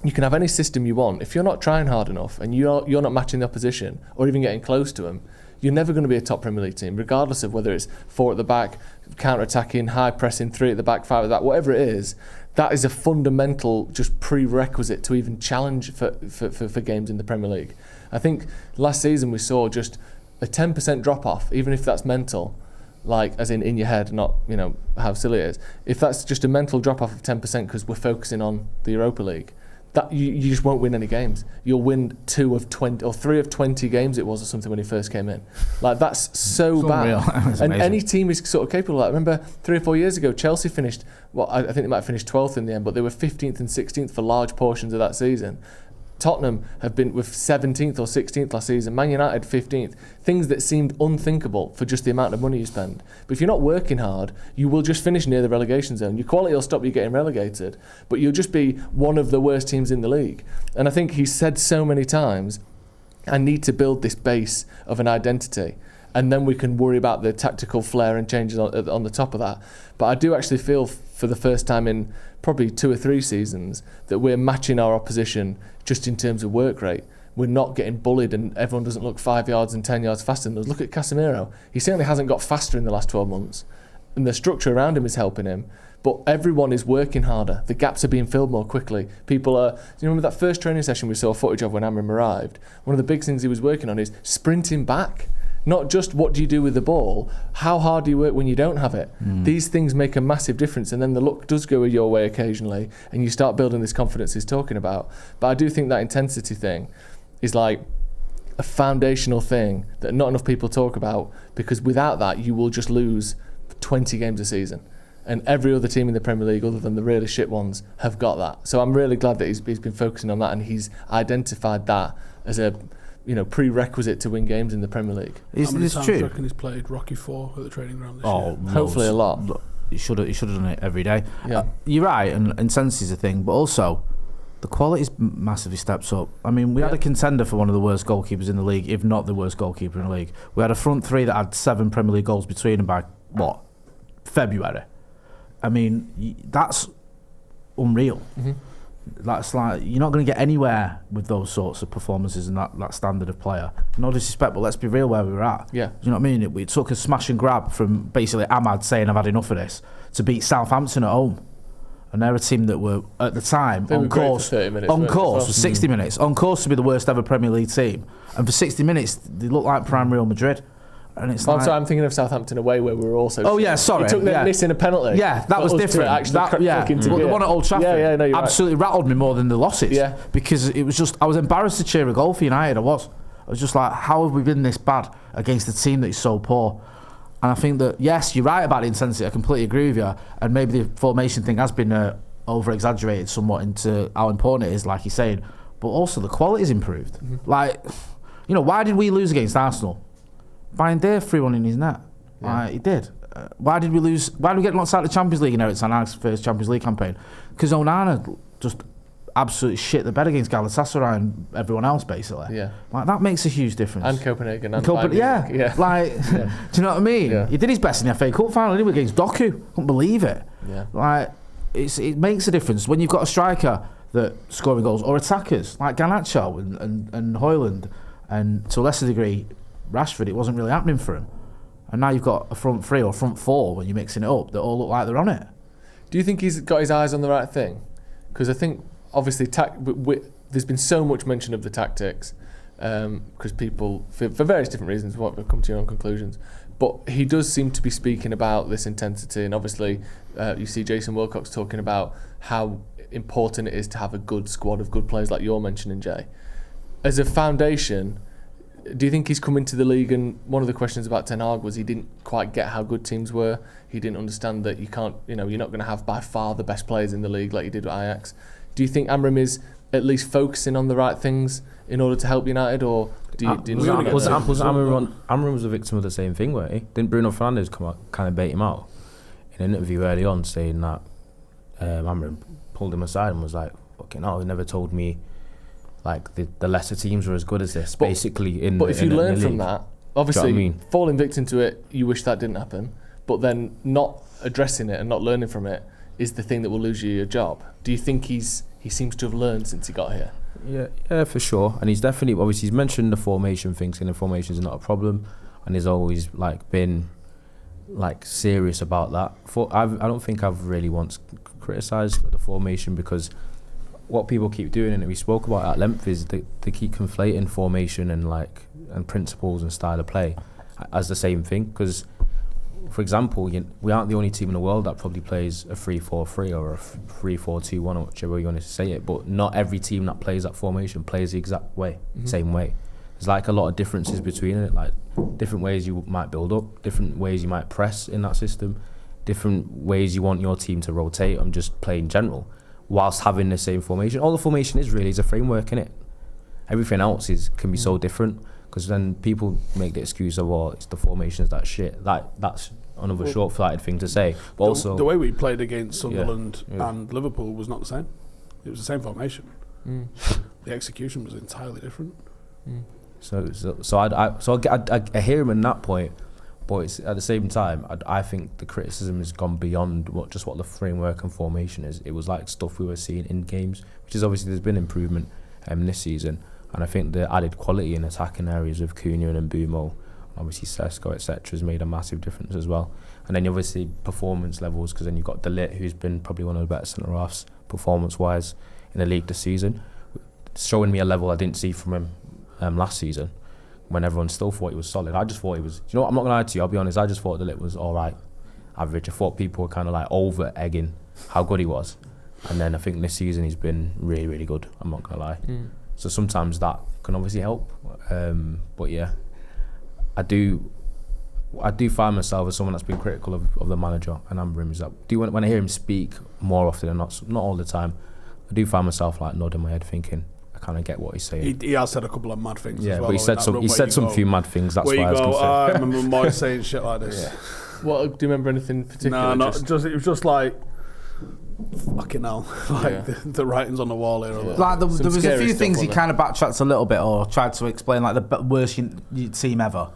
[SPEAKER 3] you can have any system you want. If you're not trying hard enough and you're not matching the opposition or even getting close to them, you're never going to be a top Premier League team, regardless of whether it's 4 at the back, counter-attacking, high pressing, 3 at the back, 5 at the back, whatever it is. That is a fundamental just prerequisite to even challenge for games in the Premier League. I think last season we saw just a 10% drop-off, even if that's mental, like as in your head, not how silly it is. If that's just a mental drop-off of 10% because we're focusing on the Europa League, that you just won't win any games. You'll win 2 of 20 or 3 of 20 games it was or something when he first came in. Like that's so bad. And any team is sort of capable of that. I remember 3 or 4 years ago Chelsea finished, I think they might have finished 12th in the end, but they were 15th and 16th for large portions of that season. Tottenham have been with 17th or 16th last season. Man United 15th. Things that seemed unthinkable for just the amount of money you spend. But if you're not working hard, you will just finish near the relegation zone. Your quality will stop you getting relegated, but you'll just be one of the worst teams in the league. And I think he's said so many times, I need to build this base of an identity, and then we can worry about the tactical flair and changes on the top of that. But I do actually feel for the first time in probably 2 or 3 seasons that we're matching our opposition just in terms of work rate. We're not getting bullied and everyone doesn't look 5 yards and 10 yards faster than us. Look at Casemiro. He certainly hasn't got faster in the last 12 months. And the structure around him is helping him. But everyone is working harder. The gaps are being filled more quickly. People are... Do you remember that first training session we saw footage of when Amorim arrived? One of the big things he was working on is sprinting back. Not just what do you do with the ball, how hard do you work when you don't have it. These things make a massive difference, and then the luck does go your way occasionally and you start building this confidence he's talking about. But I do think that intensity thing is like a foundational thing that not enough people talk about, because without that you will just lose 20 games a season. And every other team in the Premier League, other than the really shit ones, have got that. So I'm really glad that he's been focusing on that, and he's identified that as a prerequisite to win games in the Premier League.
[SPEAKER 1] How many times do you reckon he's played Rocky 4 at the training ground this year?
[SPEAKER 3] Hopefully a lot.
[SPEAKER 2] He should have done it every day.
[SPEAKER 3] Yeah.
[SPEAKER 2] You're right, and intensity is a thing, but also the quality's massively steps up. I mean, we had a contender for one of the worst goalkeepers in the league, if not the worst goalkeeper in the league. We had a front 3 that had 7 Premier League goals between them by, February. I mean, that's unreal. That's like, you're not going to get anywhere with those sorts of performances and that standard of player. No disrespect, but let's be real where we were at.
[SPEAKER 3] Yeah.
[SPEAKER 2] Do you know what I mean? It took a smash and grab from basically Ahmad saying I've had enough of this to beat Southampton at home. And they're a team that were, at the time, on course for 60 minutes, on course to be the worst ever Premier League team. And for 60 minutes, they looked like prime Real Madrid. And it's
[SPEAKER 3] sorry, I'm thinking of Southampton away where we were also...
[SPEAKER 2] Oh, yeah, sorry.
[SPEAKER 3] It took them missing a penalty.
[SPEAKER 2] Yeah, that was different. The one at Old Trafford absolutely rattled me more than the losses.
[SPEAKER 3] Yeah.
[SPEAKER 2] Because it was just... I was embarrassed to cheer a goal for United, I was just like, how have we been this bad against a team that is so poor? And I think that, yes, you're right about the intensity, I completely agree with you, and maybe the formation thing has been over-exaggerated somewhat into how important it is, like you're saying, but also the quality's improved. Like, why did we lose against Arsenal? Brian Dare threw one in his net. He did. Why did we lose? Why did we get knocked out of the Champions League in Eric's first Champions League campaign? Because Onana just absolutely shit the bed against Galatasaray and everyone else, basically.
[SPEAKER 3] Yeah.
[SPEAKER 2] Like, that makes a huge difference.
[SPEAKER 3] And Copenhagen. And
[SPEAKER 2] yeah. Like, do you know what I mean? Yeah. He did his best in the FA Cup final anyway against Doku. Couldn't believe it.
[SPEAKER 3] Yeah.
[SPEAKER 2] Like, it makes a difference when you've got a striker that scoring goals, or attackers like Garnacho and Højlund, and to a lesser degree Rashford. It wasn't really happening for him. And now you've got a front three or front four when you're mixing it up that all look like they're on it. Do
[SPEAKER 3] you think he's got his eyes on the right thing? Because I think obviously there's been so much mention of the tactics because people, for various different reasons, we'll come to your own conclusions. But he does seem to be speaking about this intensity, and obviously you see Jason Wilcox talking about how important it is to have a good squad of good players like you're mentioning, Jay. As a foundation, do you think he's come into the league, and one of the questions about Ten Hag was he didn't quite get how good teams were. He didn't understand that you're not going to have by far the best players in the league like you did with Ajax. Do you think Amorim is at least focusing on the right things in order to help United, or
[SPEAKER 4] Amorim was a victim of the same thing, weren't he? Didn't Bruno Fernandes come out, kind of bait him out in an interview early on, saying that Amorim pulled him aside and was like, "Fucking hell, he never told me like the lesser teams were as good as this." But if
[SPEAKER 3] you learn from that, obviously falling victim to it, you wish that didn't happen. But then not addressing it and not learning from it is the thing that will lose you your job. Do you think he seems to have learned since he got here?
[SPEAKER 4] Yeah, for sure. And he's definitely, obviously, he's mentioned the formation thing, saying the formation is not a problem, and he's always like been like serious about that. I don't think I've really once criticised the formation, because what people keep doing, and we spoke about at length, is they keep conflating formation and principles and style of play as the same thing. Because, for example, we aren't the only team in the world that probably plays a 3-4-3 or a 3-4-2-1, or whichever way you want to say it. But not every team that plays that formation plays the exact way, same way. There's like a lot of differences between it, like different ways you might build up, different ways you might press in that system, different ways you want your team to rotate and just play in general, whilst having the same formation. All the formation is really is a framework, innit? Everything else can be so different, because then people make the excuse of, it's the formations that shit. That's another short-sighted thing to say. But also
[SPEAKER 1] the way we played against Sunderland and Liverpool was not the same. It was the same formation. The execution was entirely different.
[SPEAKER 4] So I hear him in that point, but it's, at the same time, I think the criticism has gone beyond what the framework and formation is. It was like stuff we were seeing in games, which is obviously there's been improvement this season, and I think the added quality in attacking areas of Cunha and Mbumo, obviously Sesko, etc., has made a massive difference as well. And then obviously performance levels, because then you've got De Ligt, who's been probably one of the better centre halves performance-wise in the league this season, showing me a level I didn't see from him last season, when everyone still thought he was solid. I just thought he was, I'm not going to lie to you, I'll be honest, I just thought De Ligt was alright, average. I thought people were kind of like over-egging how good he was. And then I think this season he's been really, really good, I'm not going to lie. So sometimes that can obviously help. But yeah, I do find myself as someone that's been critical of the manager and Amorim, is that when I hear him speak more often than not all the time, I do find myself like nodding my head thinking, I kind of get what he's saying.
[SPEAKER 1] He has said a couple of mad things as well.
[SPEAKER 4] But he said some few mad things. That's why I was going to say.
[SPEAKER 1] I remember Moy saying shit like this.
[SPEAKER 3] Well, do you remember anything particular?
[SPEAKER 1] No, it was just like, fucking hell, the writing's on the wall here.
[SPEAKER 2] Like there was a few things he kind of backtracked a little bit, or tried to explain like the worst team ever,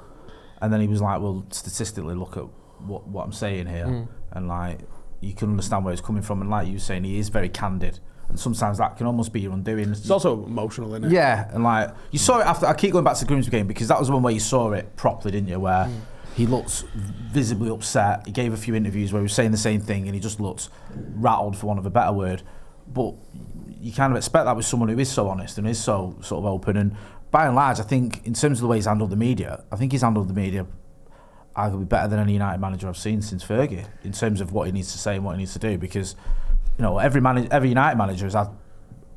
[SPEAKER 2] and then he was like, well, statistically look at what I'm saying here, and like you can understand where he's coming from, and like you were saying, he is very candid. And sometimes that can almost be your undoing.
[SPEAKER 1] It's also emotional, isn't it?
[SPEAKER 2] Yeah, and like you saw it after. I keep going back to the Grimsby game because that was the one where you saw it properly, didn't you? Where he looked visibly upset. He gave a few interviews where he was saying the same thing, and he just looked rattled, for want of a better word. But you kind of expect that with someone who is so honest and is so sort of open. And by and large, I think in terms of the way he's handled the media, I think he's handled the media arguably better than any United manager I've seen since Fergie in terms of what he needs to say and what he needs to do, because every United manager has had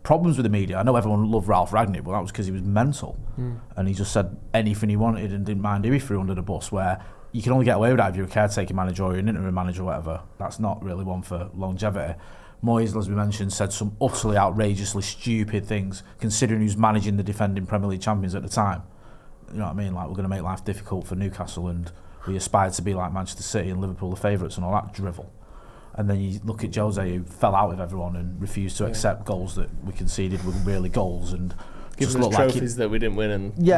[SPEAKER 2] problems with the media. I know everyone loved Ralph Rangnick, but that was because he was mental, and he just said anything he wanted and didn't mind who he threw under the bus. Where you can only get away with that if you're a caretaker manager or an interim manager or whatever. That's not really one for longevity. Moyes, as we mentioned, said some utterly outrageously stupid things, considering he was managing the defending Premier League champions at the time. You know what I mean? Like, we're going to make life difficult for Newcastle, and we aspired to be like Manchester City and Liverpool the favourites and all that drivel. And then you look at Jose, who fell out with everyone and refused to accept goals that we conceded were really goals, and
[SPEAKER 3] giving us trophies that we didn't win. And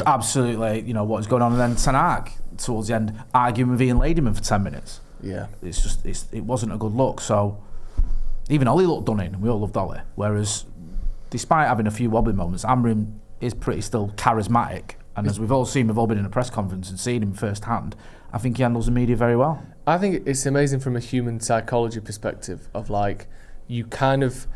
[SPEAKER 2] absolutely, what was going on. And then Ten Hag towards the end arguing with Ian Ladyman for 10 minutes.
[SPEAKER 3] Yeah,
[SPEAKER 2] it wasn't a good look. So even Ollie looked done in. We all loved Ollie. Whereas, despite having a few wobbly moments, Amorim is pretty still charismatic. And as we've all seen, we've all been in a press conference and seen him firsthand. I think he handles the media very well.
[SPEAKER 3] I think it's amazing from a human psychology perspective of like, you kind of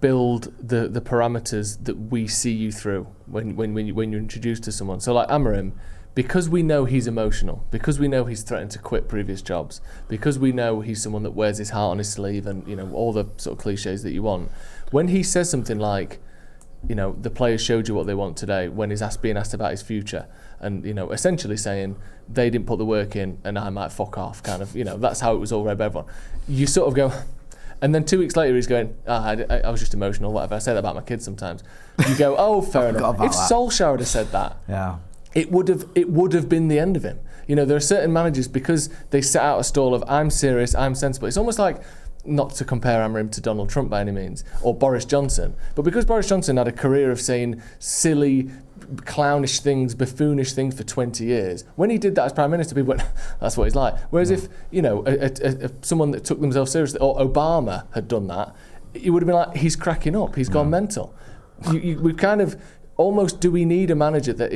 [SPEAKER 3] build the parameters that we see you through when you're introduced to someone. So like Amorim, because we know he's emotional, because we know he's threatened to quit previous jobs, because we know he's someone that wears his heart on his sleeve and, all the sort of cliches that you want. When he says something like, the players showed you what they want today, when he's being asked about his future, and essentially saying they didn't put the work in and I might fuck off, kind of, that's how it was all read by everyone. You sort of go, and then 2 weeks later he's going, I was just emotional, whatever. I say that about my kids sometimes. You go, oh, fair enough. If Solskjaer had said that, it would have been the end of him. There are certain managers, because they set out a stall of I'm serious, I'm sensible. It's almost like, not to compare Amorim to Donald Trump by any means, or Boris Johnson, but because Boris Johnson had a career of saying silly, clownish things, buffoonish things for 20 years, when he did that as Prime Minister, people went, that's what he's like. Whereas if, someone that took themselves seriously, or Obama had done that, it would have been like, he's cracking up, he's gone mental. We kind of, almost, do we need a manager that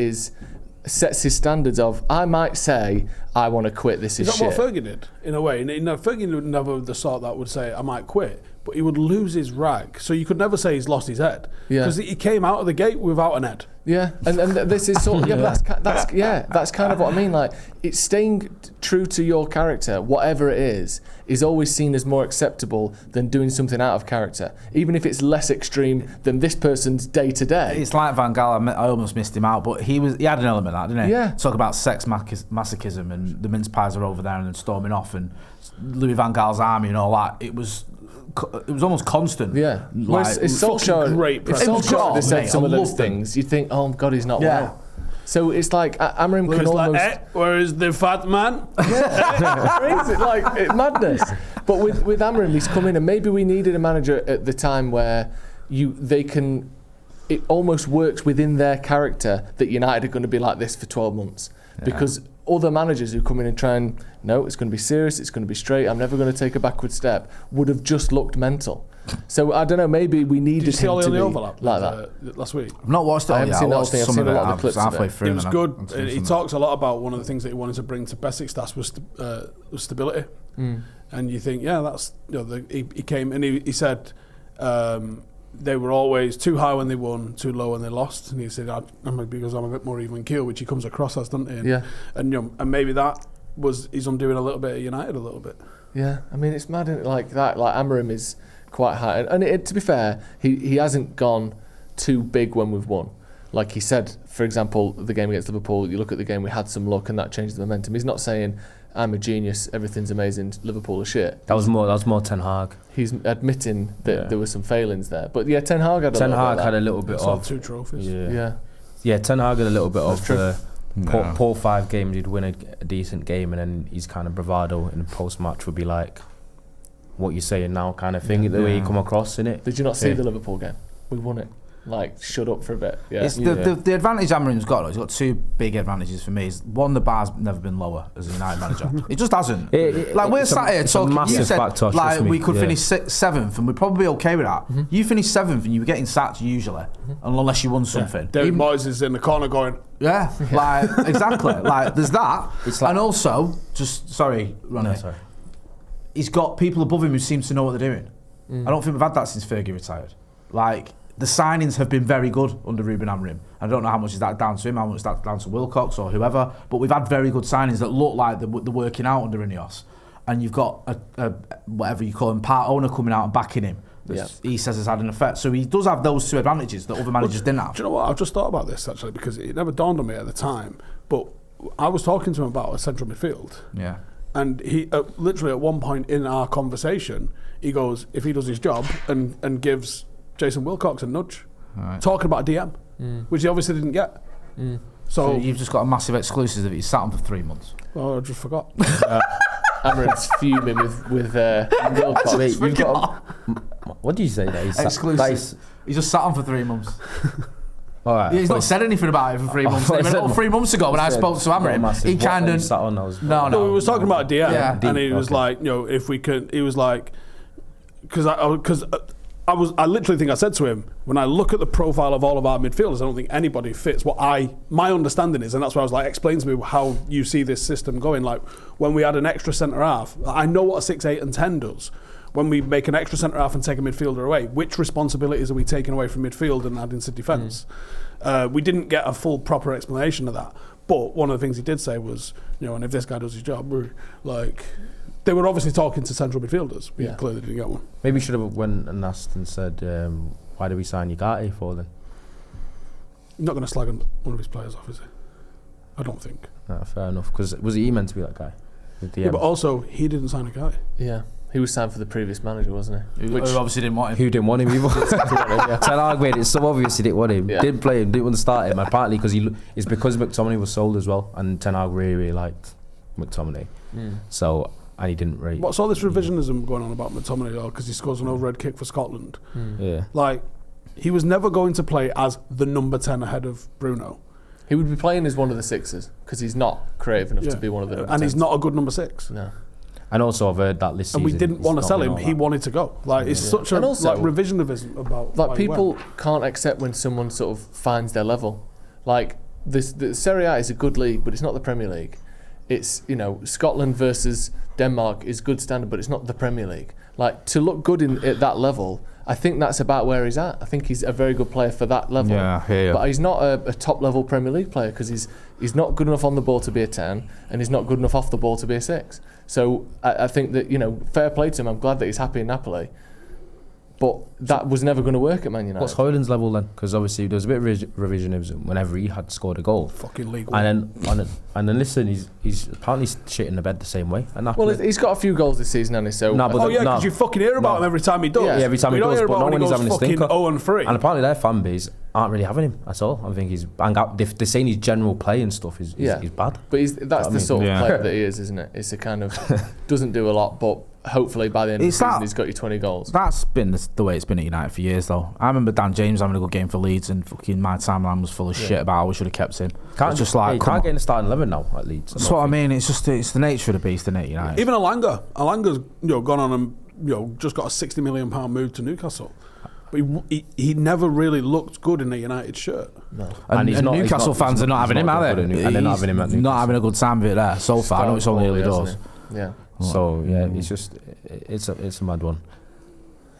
[SPEAKER 3] sets his standards of, I might say, I want to quit, this is shit.
[SPEAKER 1] Is that what Fergie did, in a way? Fergie would never the sort that would say, I might quit, but he would lose his rag. So you could never say he's lost his head. Because he came out of the gate without an head.
[SPEAKER 3] Yeah, and this is sort of, that's kind of what I mean. Like, it's staying true to your character, whatever it is always seen as more acceptable than doing something out of character, even if it's less extreme than this person's day to day.
[SPEAKER 2] It's like Van Gaal. I almost missed him out, but he had an element of that, didn't he?
[SPEAKER 3] Yeah.
[SPEAKER 2] Talk about sex masochism and the mince pies are over there and then storming off and Louis Van Gaal's army and all that. It was almost constant.
[SPEAKER 3] Yeah. Like, if Solskjaer had said some of those things, you'd think, oh God, he's not well. So it's like Amorim can almost.
[SPEAKER 1] Where is the fat man?
[SPEAKER 3] Crazy, like madness. But with Amorim, he's come in, and maybe we needed a manager at the time where it almost works within their character that United are going to be like this for 12 months because other managers who come in and try and it's going to be serious, it's going to be straight, I'm never going to take a backward step, would have just looked mental. So I don't know, maybe we needed him to be
[SPEAKER 1] overlap
[SPEAKER 3] like that.
[SPEAKER 1] Last week?
[SPEAKER 2] I've not watched it.
[SPEAKER 3] I haven't seen the whole thing. I've seen a lot of the clips
[SPEAKER 2] halfway through.
[SPEAKER 1] It was good. He talks a lot about one of the things that he wanted to bring to Besiktas was stability. And you think, that's he came and he said they were always too high when they won, too low when they lost. And he said, because I'm a bit more even keel, which he comes across as, doesn't he? And maybe that was he's undoing a little bit of United a little bit.
[SPEAKER 3] Yeah, I mean it's mad, isn't it? Like that. Like Amorim is quite high, and to be fair, he hasn't gone too big when we've won. Like he said, for example, the game against Liverpool, you look at the game, we had some luck and that changed the momentum. He's not saying I'm a genius, everything's amazing, Liverpool are shit.
[SPEAKER 4] That was more Ten Hag.
[SPEAKER 3] He's admitting that there were some failings there. But yeah, Ten Hag had
[SPEAKER 4] a little bit of
[SPEAKER 1] 2 trophies.
[SPEAKER 4] Yeah, Ten Hag had a little bit of the poor 5 games, he'd win a decent game, and then his kind of bravado in the post-match would be like, what you're saying now kind of thing, the way you come across in it.
[SPEAKER 3] Did you not see the Liverpool game? We won it. Like, shut up for a bit. Yeah.
[SPEAKER 2] It's the advantage Amorim's got, he's got 2 big advantages for me. One, the bar's never been lower as a United manager. It just hasn't. We're sat here talking, you said factor, like we could finish 7th and we'd probably be okay with that. You finished 7th and you were getting sacked usually, unless you won something.
[SPEAKER 1] David Moyes is in the corner going,
[SPEAKER 2] like, exactly. Like, there's that. And also, sorry, Ronnie. No, sorry. He's got people above him who seem to know what they're doing. I don't think we've had that since Fergie retired. Like, the signings have been very good under Ruben Amorim. I don't know how much is that down to him, how much is that down to Wilcox or whoever, but we've had very good signings that look like they're working out under Ineos. And you've got a whatever you call him, part owner coming out and backing him. He says has had an effect. So he does have those 2 advantages that other managers didn't have.
[SPEAKER 1] Do you know what? I've just thought about this actually because it never dawned on me at the time. But I was talking to him about a central midfield.
[SPEAKER 2] Yeah.
[SPEAKER 1] And he literally at one point in our conversation, he goes, if he does his job and gives Jason Wilcox a nudge, talking about a DM, which he obviously didn't get.
[SPEAKER 2] So you've just got a massive exclusive that you sat on for 3 months.
[SPEAKER 1] Oh, I just forgot.
[SPEAKER 3] Amorim's fuming with Wilcox.
[SPEAKER 4] Wait, you've got. What did you say? That he's
[SPEAKER 2] exclusive. He just sat on for 3 months.
[SPEAKER 4] All right.
[SPEAKER 2] He's not said anything about it for 3 months. He went, 3 months ago when I spoke to Amorim, he kind of
[SPEAKER 4] sat on. Was
[SPEAKER 2] no.
[SPEAKER 1] We was talking about DM,
[SPEAKER 2] Yeah.
[SPEAKER 1] and he was like, if we could, he was like, because I literally think I said to him, when I look at the profile of all of our midfielders, I don't think anybody fits what my understanding is, and that's why I was like, explain to me how you see this system going. Like when we had an extra centre half, I know what a 6, 8, and 10 does. When we make an extra centre half and take a midfielder away, which responsibilities are we taking away from midfield and adding to defence? We didn't get a full proper explanation of that. But one of the things he did say was, and if this guy does his job, like, they were obviously talking to central midfielders. We clearly didn't get one.
[SPEAKER 4] Maybe should have went and asked and said, why did we sign Ugarte for then?
[SPEAKER 1] You're not going to slag one of his players off, is he? I don't think.
[SPEAKER 4] No, fair enough. Because was he meant to be that guy?
[SPEAKER 1] Yeah, but also he didn't sign a guy.
[SPEAKER 3] Yeah. He was signed for the previous manager, wasn't he?
[SPEAKER 2] Which obviously didn't want him.
[SPEAKER 4] Who didn't want him either? Ten Hag made it so obvious he didn't want him. Yeah. Didn't play him, didn't want to start him. Apparently it's because McTominay was sold as well, and Ten Hag really liked McTominay. So, and he didn't rate.
[SPEAKER 1] What's all this revisionism going on about McTominay? Because he scores an overhead kick for Scotland.
[SPEAKER 4] Yeah.
[SPEAKER 1] Like, he was never going to play as the number 10 ahead of Bruno.
[SPEAKER 3] He would be playing as one of the 6s because he's not creative enough to be one of the number 10s.
[SPEAKER 1] And he's not a good number 6.
[SPEAKER 3] No.
[SPEAKER 4] And also, I've heard that this season.
[SPEAKER 1] And we didn't want to sell him. He wanted to go. Like, it's such a revisionism about.
[SPEAKER 3] Like, people can't accept when someone sort of finds their level. Like, the Serie A is a good league, but it's not the Premier League. It's, Scotland versus Denmark is good standard, but it's not the Premier League. Like, to look good at that level, I think that's about where he's at. I think he's a very good player for that level.
[SPEAKER 2] Yeah, I hear you.
[SPEAKER 3] But he's not a top level Premier League player because he's not good enough on the ball to be a 10, and he's not good enough off the ball to be a 6. So I think that, fair play to him. I'm glad that he's happy in Napoli. But that was never going to work at Man United.
[SPEAKER 4] What's Højlund's level then? Because obviously there was a bit of revisionism whenever he had scored a goal.
[SPEAKER 1] Fucking league.
[SPEAKER 4] And then listen, he's apparently shit in the bed the same way. And
[SPEAKER 3] well, he's got a few goals this season, hasn't he? So
[SPEAKER 1] because you fucking hear about him every time he does.
[SPEAKER 4] Yeah, every time he does, but not when he's having his stinker.
[SPEAKER 1] 0-3.
[SPEAKER 4] And apparently their fan base aren't really having him at all. I think he's bang out. They're saying his general play and stuff is bad.
[SPEAKER 3] But that's the sort of player that he is, isn't it? It's a kind of doesn't do a lot, but hopefully by the end of the season he's got you 20 goals.
[SPEAKER 2] That's been the way it's been at United for years, though. I remember Dan James having a good game for Leeds, and fucking my timeline was full of shit about how we should have kept him.
[SPEAKER 4] Can't get in the starting 11 now at Leeds.
[SPEAKER 2] That's what I mean. It's the nature of the beast, isn't it, United?
[SPEAKER 1] Even Alanga's gone on and just got a £60 million move to Newcastle. But he never really looked good in a United shirt.
[SPEAKER 2] No. And Newcastle fans are not having him, are they?
[SPEAKER 4] And they're not having him at Newcastle.
[SPEAKER 2] Not having a good time of it there so far. I know it's only early doors.
[SPEAKER 3] Yeah.
[SPEAKER 4] So it's just it's a mad one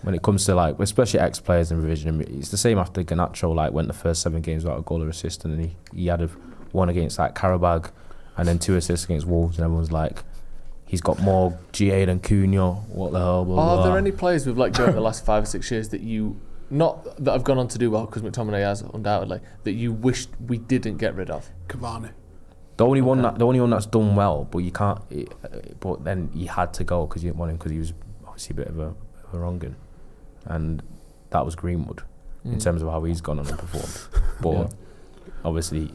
[SPEAKER 4] when it comes to, like, especially ex-players and revision. It's the same after Garnacho went the first 7 games without a goal or assist, and he had one against Karabag and then 2 assists against Wolves, and everyone's like, he's got more GA than Cunha. What the hell? Blah, blah.
[SPEAKER 3] Are there any players we've let go in the last 5 or 6 years that not that have gone on to do well, because McTominay has undoubtedly, that you wished we didn't get rid of?
[SPEAKER 1] Cavani.
[SPEAKER 4] The only one that's done well, but you can't. But then he had to go because you didn't want him because he was obviously a bit of a wrong'un, and that was Greenwood in terms of how he's gone on and performed. But obviously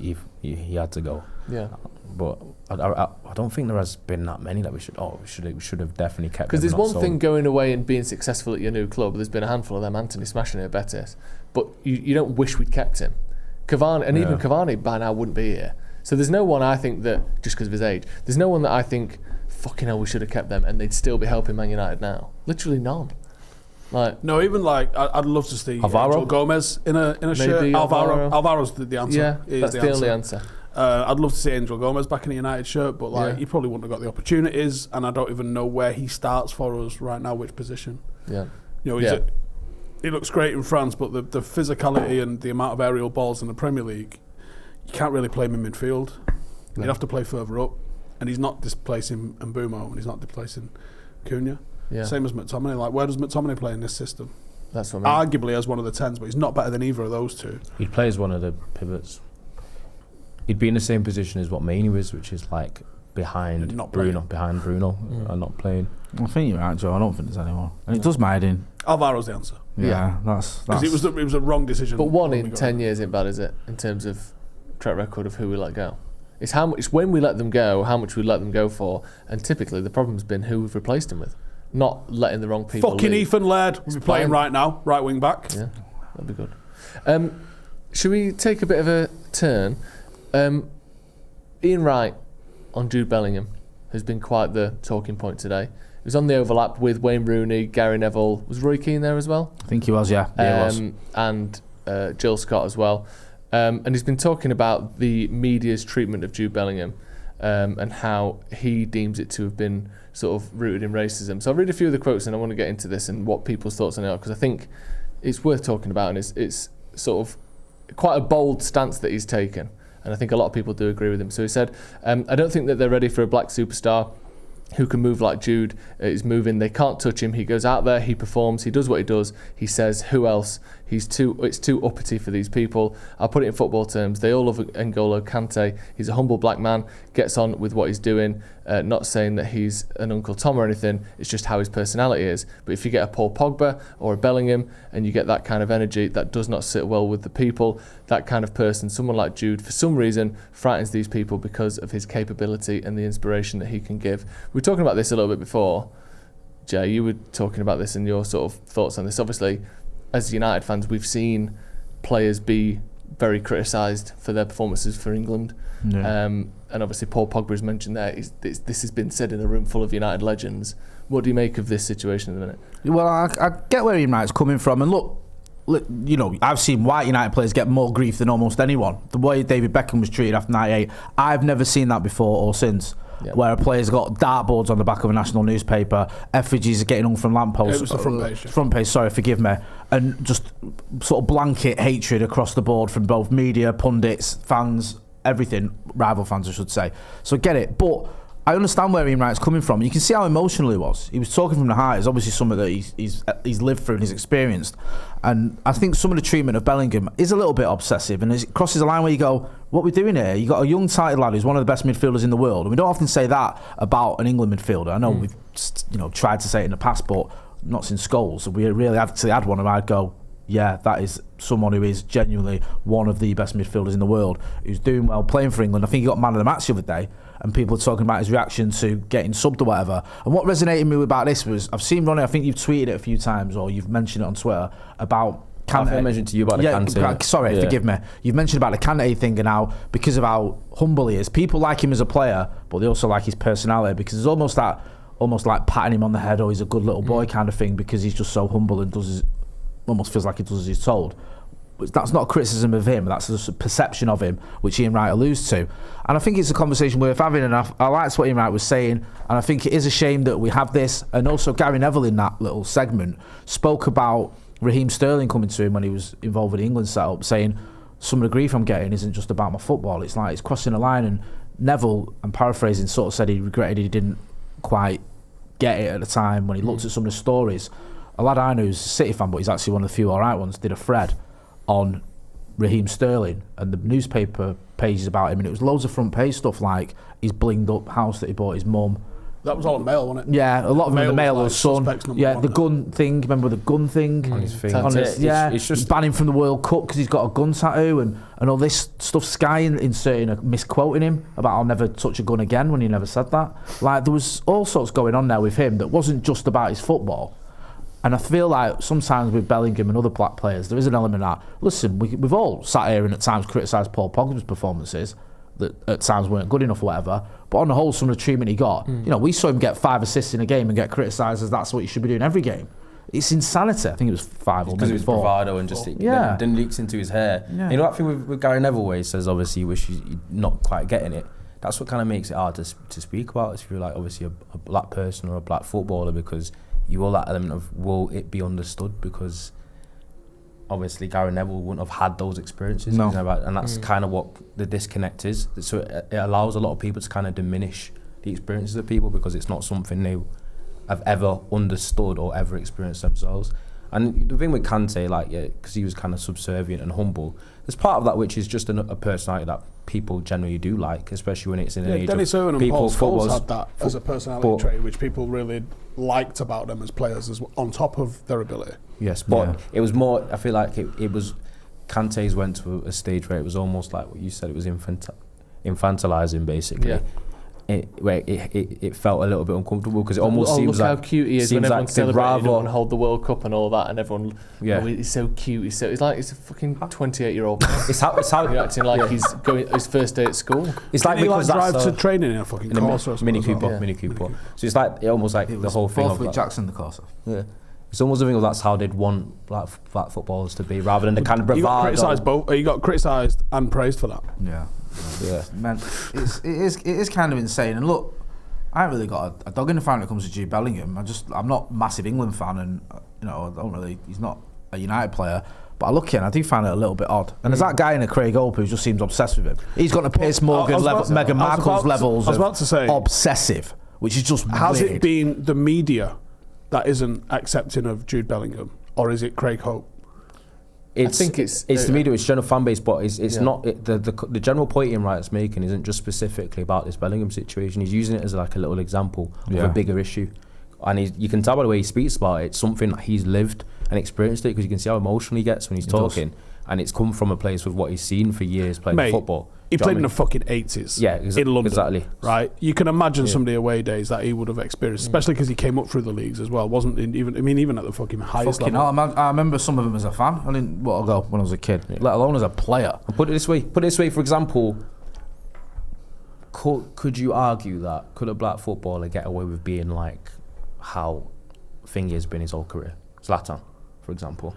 [SPEAKER 4] he had to go.
[SPEAKER 3] Yeah.
[SPEAKER 4] But I don't think there has been that many that we should have definitely kept.
[SPEAKER 3] Because there's one thing going away and being successful at your new club. There's been a handful of them. Anthony smashing it at Betis, but you don't wish we'd kept him. Cavani, and even Cavani by now wouldn't be here. So there's no one I think that, just because of his age, there's no one that I think, fucking hell, we should have kept them and they'd still be helping Man United now. Literally none.
[SPEAKER 1] No, even I'd love to see
[SPEAKER 4] Alvaro
[SPEAKER 1] Gomez in a shirt. Alvaro's the answer.
[SPEAKER 3] Yeah, that's the only answer.
[SPEAKER 1] I'd love to see Angel Gomez back in a United shirt, but he probably wouldn't have got the opportunities, and I don't even know where he starts for us right now, which position.
[SPEAKER 3] Yeah.
[SPEAKER 1] He looks great in France, but the physicality and the amount of aerial balls in the Premier League, you can't really play him in midfield. You'd have to play further up, and he's not displacing Mbeumo, and he's not displacing Cunha.
[SPEAKER 3] Yeah.
[SPEAKER 1] Same as McTominay. Like, where does McTominay play in this system?
[SPEAKER 3] That's what I mean.
[SPEAKER 1] Arguably as one of the 10s, but he's not better than either of those two.
[SPEAKER 4] He'd play as one of the pivots. He'd be in the same position as what Mainoo is, which is like behind Bruno, and not playing.
[SPEAKER 2] I think you're right, Joe. I don't think there's anyone, and it does my head in.
[SPEAKER 1] Alvaro's the answer.
[SPEAKER 2] Yeah, that's
[SPEAKER 1] because it was a wrong decision.
[SPEAKER 3] But 1 in 10 years ain't bad, is it? In terms of track record of who we let go. It's when we let them go, how much we let them go for, and typically the problem's been who we've replaced them with, not letting the wrong people.
[SPEAKER 1] Fucking
[SPEAKER 3] leave.
[SPEAKER 1] Ethan Laird, who's playing right now, right wing back.
[SPEAKER 3] Yeah, that'd be good. Should we take a bit of a turn? Ian Wright on Jude Bellingham has been quite the talking point today. He was on the overlap with Wayne Rooney, Gary Neville. Was Roy Keane there as well?
[SPEAKER 2] I think he was, yeah. Yeah, he was.
[SPEAKER 3] And Jill Scott as well. And he's been talking about the media's treatment of Jude Bellingham and how he deems it to have been sort of rooted in racism. So I'll read a few of the quotes and I want to get into this and what people's thoughts on it are, because I think it's worth talking about, and it's sort of quite a bold stance that he's taken. And I think a lot of people do agree with him. So he said, I don't think that they're ready for a black superstar who can move like Jude is moving. They can't touch him. He goes out there, he performs, he does what he does. He says, who else? It's too uppity for these people. I'll put it in football terms. They all love N'Golo Kante. He's a humble black man, gets on with what he's doing. Not saying that he's an Uncle Tom or anything. It's just how his personality is. But if you get a Paul Pogba or a Bellingham and you get that kind of energy, that does not sit well with the people. That kind of person, someone like Jude, for some reason, frightens these people because of his capability and the inspiration that he can give. We were talking about this a little bit before. Jay, you were talking about this and your sort of thoughts on this. Obviously, as United fans, we've seen players be very criticised for their performances for England. Yeah. And obviously Paul Pogba is mentioned there. This has been said in a room full of United legends. What do you make of this situation at the minute?
[SPEAKER 2] Well, I get where Ian Wright's coming from. And look, you know, I've seen white United players get more grief than almost anyone. The way David Beckham was treated after '98, I've never seen that before or since. Yep. Where a player's got dartboards on the back of a national newspaper, effigies are getting hung from lampposts.
[SPEAKER 1] It was the front page.
[SPEAKER 2] Front page, sorry, forgive me. And just sort of blanket hatred across the board from both media, pundits, fans, everything, rival fans, I should say. So I get it. But I understand where Ian Wright's coming from. You can see how emotional he was. He was talking from the heart. It's obviously something that he's lived through and he's experienced. And I think some of the treatment of Bellingham is a little bit obsessive, and it crosses a line where you go, what are we doing here? You got a young talented lad who's one of the best midfielders in the world, and we don't often say that about an England midfielder. I know we've tried to say it in the past, but not since Scholes. We really actually had one, and I'd go, yeah, that is someone who is genuinely one of the best midfielders in the world, who's doing well, playing for England. I think he got man of the match the other day, and people are talking about his reaction to getting subbed or whatever. And what resonated with me about this was, I've seen Ronnie, I think you've tweeted it a few times, or you've mentioned it on Twitter, about Kante.
[SPEAKER 4] I mentioned to you about the Kante.
[SPEAKER 2] Sorry, forgive me. You've mentioned about the Kante thing and how, because of how humble he is, people like him as a player, but they also like his personality, because there's almost like patting him on the head, or he's a good little boy kind of thing, because he's just so humble and almost feels like he does as he's told. That's not a criticism of him, that's a perception of him, which Ian Wright alludes to. And I think it's a conversation worth having, and I liked what Ian Wright was saying, and I think it is a shame that we have this. And also Gary Neville in that little segment spoke about Raheem Sterling coming to him when he was involved with the England setup, saying some of the grief I'm getting isn't just about my football, it's like it's crossing a line. And Neville, I'm paraphrasing, sort of said he regretted he didn't quite get it at the time when he looked at some of the stories. A lad I know who's a City fan, but he's actually one of the few alright ones, did a thread on Raheem Sterling and the newspaper pages about him, and it was loads of front page stuff like his blinged up house that he bought his mum.
[SPEAKER 1] That was all in Mail, wasn't it?
[SPEAKER 2] Yeah, a lot of them in the Mail or Sun. Yeah, the
[SPEAKER 1] one.
[SPEAKER 2] gun thing. Remember the gun thing?
[SPEAKER 4] On his thing.
[SPEAKER 2] It's just banning from the World Cup because he's got a gun tattoo and all this stuff. Sky inserting misquoting him about I'll never touch a gun again when he never said that. Like, there was all sorts going on there with him that wasn't just about his football. And I feel like sometimes with Bellingham and other black players, there is an element of that. Listen, we've all sat here and at times criticised Paul Pogba's performances that at times weren't good enough or whatever. But on the whole, some of the treatment he got, we saw him get 5 assists in a game and get criticised as that's what you should be doing every game. It's insanity. I think it was 5 or maybe 4.
[SPEAKER 4] Because it was bravado and just then leaks into his hair. Yeah. You know that thing with Gary Neville where he says obviously you wish you're not quite getting it. That's what kind of makes it hard to speak about if you're like obviously a black person or a black footballer, because you will that element of will it be understood, because obviously Gary Neville wouldn't have had those experiences.
[SPEAKER 2] No.
[SPEAKER 4] And that's kind of what the disconnect is. So it allows a lot of people to kind of diminish the experiences of people because it's not something they have ever understood or ever experienced themselves. And the thing with Kante, because he was kind of subservient and humble, there's part of that which is just a personality that people generally do like, especially when it's in an age
[SPEAKER 1] Dennis
[SPEAKER 4] of
[SPEAKER 1] Irwin and
[SPEAKER 4] people.
[SPEAKER 1] Paul Scholes had that as a personality trait, which people really liked about them as players, on top of their ability.
[SPEAKER 4] Yes, but it was more. I feel like it was Kante's went to a stage where it was almost like what you said. It was infantilizing, basically.
[SPEAKER 3] Yeah.
[SPEAKER 4] It felt a little bit uncomfortable because it almost seems
[SPEAKER 3] look
[SPEAKER 4] like
[SPEAKER 3] how cute he is when everyone's celebrating and hold the World Cup and all that, and everyone, he's so cute. He's like he's a fucking 28-year-old man. It's how you're acting like he's going his first day at school.
[SPEAKER 1] It's like because drive to training in a fucking Corsa or
[SPEAKER 4] Mini Cooper. So it's like almost like the whole thing.
[SPEAKER 2] Both with Jackson the Corsa.
[SPEAKER 4] Yeah. It's almost a thing of that's how they'd want black footballers to be, rather than the kind of bravado.
[SPEAKER 1] You got criticised and praised for that.
[SPEAKER 2] Yeah. Man, it is kind of insane. And look, I haven't really got a dog in the fight when it comes to Jude Bellingham. I'm not a massive England fan, and he's not a United player. But I look at it and I do find it a little bit odd. And there's that guy in a Craig Hope who just seems obsessed with him. He's got to Piers Morgan level, Meghan Markle's levels.
[SPEAKER 1] I was about to say
[SPEAKER 2] obsessive, which is just
[SPEAKER 1] has
[SPEAKER 2] weird.
[SPEAKER 1] It been the media that isn't accepting of Jude Bellingham, or is it Craig Hope?
[SPEAKER 3] I think it's
[SPEAKER 4] the media, it's general fan base, but it's not the general point Ian Wright's making isn't just specifically about this Bellingham situation. He's using it as like a little example of a bigger issue, and you can tell by the way he speaks about it. It's something that he's lived and experienced it, because you can see how emotional he gets when he's talking, and it's come from a place with what he's seen for years playing football.
[SPEAKER 1] He played in the fucking 80s in London.
[SPEAKER 4] Exactly.
[SPEAKER 1] Right? You can imagine some of the away days that he would have experienced, especially because he came up through the leagues as well. Even at the fucking highest level.
[SPEAKER 2] I remember some of them as a fan. I didn't want to go when I was a kid, let alone as a player.
[SPEAKER 4] And put it this way, for example, could you argue that could a black footballer get away with being like how Thingy has been his whole career? Zlatan, for example.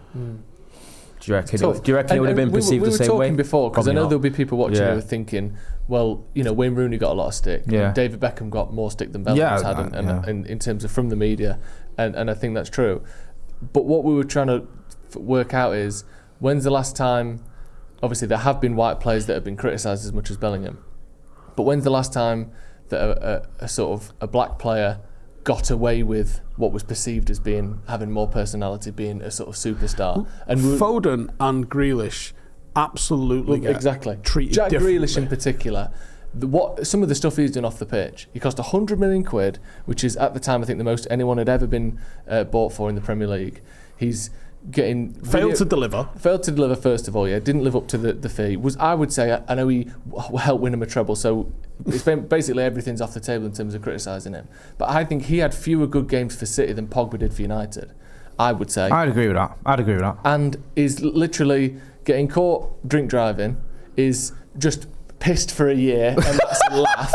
[SPEAKER 4] Do you reckon it would have been perceived the same way?
[SPEAKER 3] We were talking before, because I know there'll be people watching who are thinking, well, Wayne Rooney got a lot of stick.
[SPEAKER 2] Yeah.
[SPEAKER 3] David Beckham got more stick than Bellingham's had, and in terms of from the media, and I think that's true. But what we were trying to work out is, when's the last time, obviously there have been white players that have been criticised as much as Bellingham, but when's the last time that a sort of a black player got away with what was perceived as having more personality, being a sort of superstar? And
[SPEAKER 1] Foden and Grealish absolutely get treated
[SPEAKER 3] Jack
[SPEAKER 1] differently.
[SPEAKER 3] Grealish in particular, some of the stuff he's done off the pitch. He cost £100 million, which is at the time I think the most anyone had ever been bought for in the Premier League. He's failed to deliver first of all. Didn't live up to the fee. I would say, I know he helped win him a treble, so it's been basically everything's off the table in terms of criticising him. But I think he had fewer good games for City than Pogba did for United, I would say.
[SPEAKER 2] I'd agree with that.
[SPEAKER 3] And is literally getting caught drink driving, is just pissed for a year, and that's a laugh.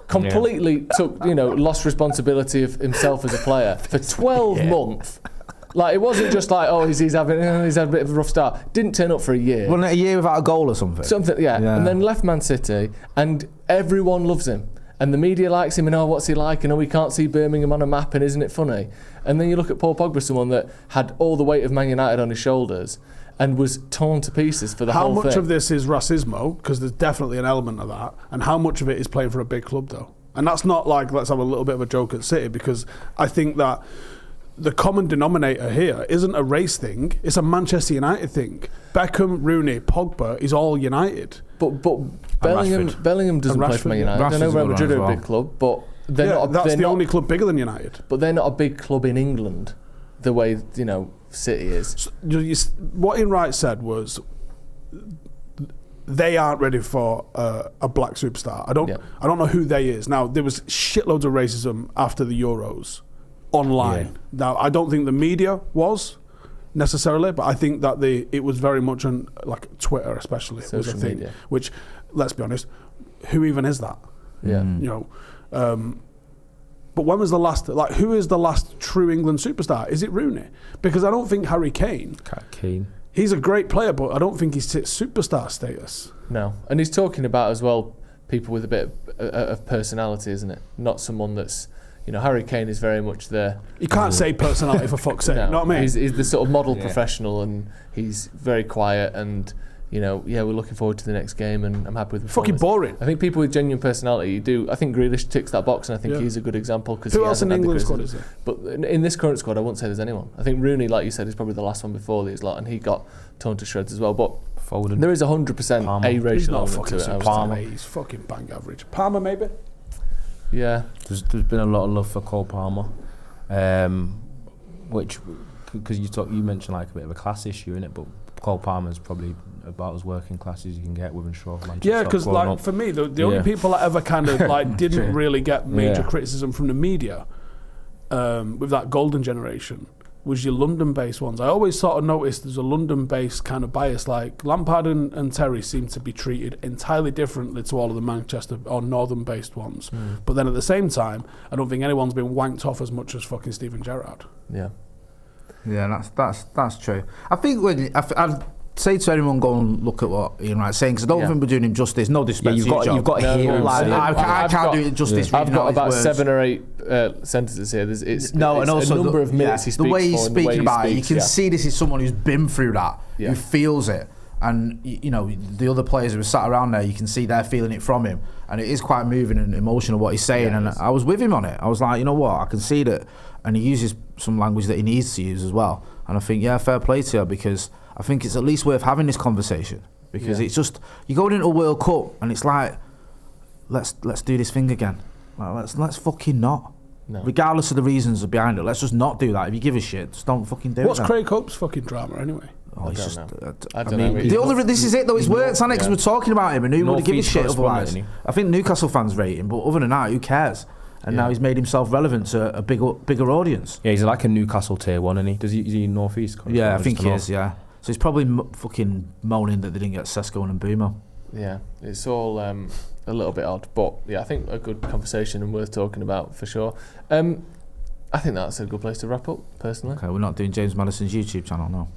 [SPEAKER 3] Completely lost responsibility of himself as a player for 12 months. Like, it wasn't just like, he's had a bit of a rough start. Didn't turn up for a year.
[SPEAKER 2] Wasn't it a year without a goal or something?
[SPEAKER 3] And then left Man City, and everyone loves him. And the media likes him, and what's he like? And we can't see Birmingham on a map, and isn't it funny? And then you look at Paul Pogba, someone that had all the weight of Man United on his shoulders and was torn to pieces for the whole thing.
[SPEAKER 1] How much of this is racismo? Because there's definitely an element of that. And how much of it is playing for a big club, though? And that's not like, let's have a little bit of a joke at City, because I think that the common denominator here isn't a race thing, it's a Manchester United thing. Beckham, Rooney, Pogba is all United.
[SPEAKER 3] But Bellingham doesn't play for Man United. I know Real Madrid are a big club, but
[SPEAKER 1] that's the only club bigger than United.
[SPEAKER 3] But they're not a big club in England the way City is.
[SPEAKER 1] So, what Ian Wright said was they aren't ready for a black superstar. I don't know who they is. Now, there was shitloads of racism after the Euros online. Yeah. Now, I don't think the media was necessarily, but I think that it was very much on like Twitter, especially,
[SPEAKER 3] social
[SPEAKER 1] was a thing.
[SPEAKER 3] Media.
[SPEAKER 1] Which, let's be honest, who even is that?
[SPEAKER 3] Yeah.
[SPEAKER 1] But when was the last? Like, who is the last true England superstar? Is it Rooney? Because I don't think Harry Kane. He's a great player, but I don't think he's superstar status.
[SPEAKER 3] No, and he's talking about as well people with a bit of personality, isn't it? Not someone that's. Harry Kane is very much there.
[SPEAKER 1] You can't say personality for fuck's sake.
[SPEAKER 3] No,
[SPEAKER 1] you know what I mean?
[SPEAKER 3] He's the sort of model professional, and he's very quiet. And we're looking forward to the next game, and I'm happy with the
[SPEAKER 1] fucking boring.
[SPEAKER 3] I think people with genuine personality do. I think Grealish ticks that box, and I think he's a good example. Because
[SPEAKER 1] who else in the England squad is there?
[SPEAKER 3] But in this current squad, I wouldn't say there's anyone. I think Rooney, like you said, is probably the last one before these lot, and he got torn to shreds as well. But
[SPEAKER 4] Foden.
[SPEAKER 3] There is 100% a racial element to it.
[SPEAKER 1] Palmer, he's fucking bang average. Palmer, maybe.
[SPEAKER 3] Yeah,
[SPEAKER 4] there's been a lot of love for Cole Palmer, which because you mentioned like a bit of a class issue in it, but Cole Palmer's probably about as working class as you can get within Shaw.
[SPEAKER 1] Yeah, because like for me, the only people that ever kind of like didn't really get major criticism from the media with that golden generation was your London-based ones. I always sort of noticed there's a London-based kind of bias. Like Lampard and Terry seem to be treated entirely differently to all of the Manchester or Northern-based ones. But then at the same time, I don't think anyone's been wanked off as much as fucking Steven Gerrard.
[SPEAKER 3] Yeah.
[SPEAKER 2] Yeah, that's true. I think I'd say to anyone, go and look at what Ian Wright's saying, because I don't think we're doing him justice. No disrespect to
[SPEAKER 4] you've got to hear him.
[SPEAKER 2] Like, I can't do it justice.
[SPEAKER 3] I've got about 7 or 8 sentences here. It's
[SPEAKER 2] and also
[SPEAKER 3] a number of minutes he speaks
[SPEAKER 2] the way he's
[SPEAKER 3] for,
[SPEAKER 2] speaking about it, you can
[SPEAKER 3] yeah.
[SPEAKER 2] see this is someone who's been through that, who feels it. And you know, the other players who were sat around there, you can see they're feeling it from him, and it is quite moving and emotional what he's saying. And I was with him on it. I was like, you know what, I can see that, and he uses some language that he needs to use as well. And I think, fair play to you, because I think it's at least worth having this conversation, because it's just, you're going into a World Cup and it's like, let's do this thing again. Like, let's fucking not. No. Regardless of the reasons behind it, let's just not do that. If you give a shit, just don't fucking do it.
[SPEAKER 1] What's Craig Hope's fucking drama anyway?
[SPEAKER 2] Oh, it's just.
[SPEAKER 3] I don't know.
[SPEAKER 2] This is it though. It's worked, hasn't it? Because we're talking about him, and who would give a shit otherwise? I think Newcastle fans rate him, but other than that, who cares? And now he's made himself relevant to a bigger audience.
[SPEAKER 4] Yeah, he's like a Newcastle tier 1, isn't he? Is he North East?
[SPEAKER 2] Yeah, I think he is. Yeah, so he's probably fucking moaning that they didn't get Sesko and Mbeumo.
[SPEAKER 3] Yeah, it's all a little bit odd, but yeah, I think a good conversation and worth talking about for sure. I think that's a good place to wrap up, personally.
[SPEAKER 2] Okay, we're not doing James Maddison's YouTube channel, no.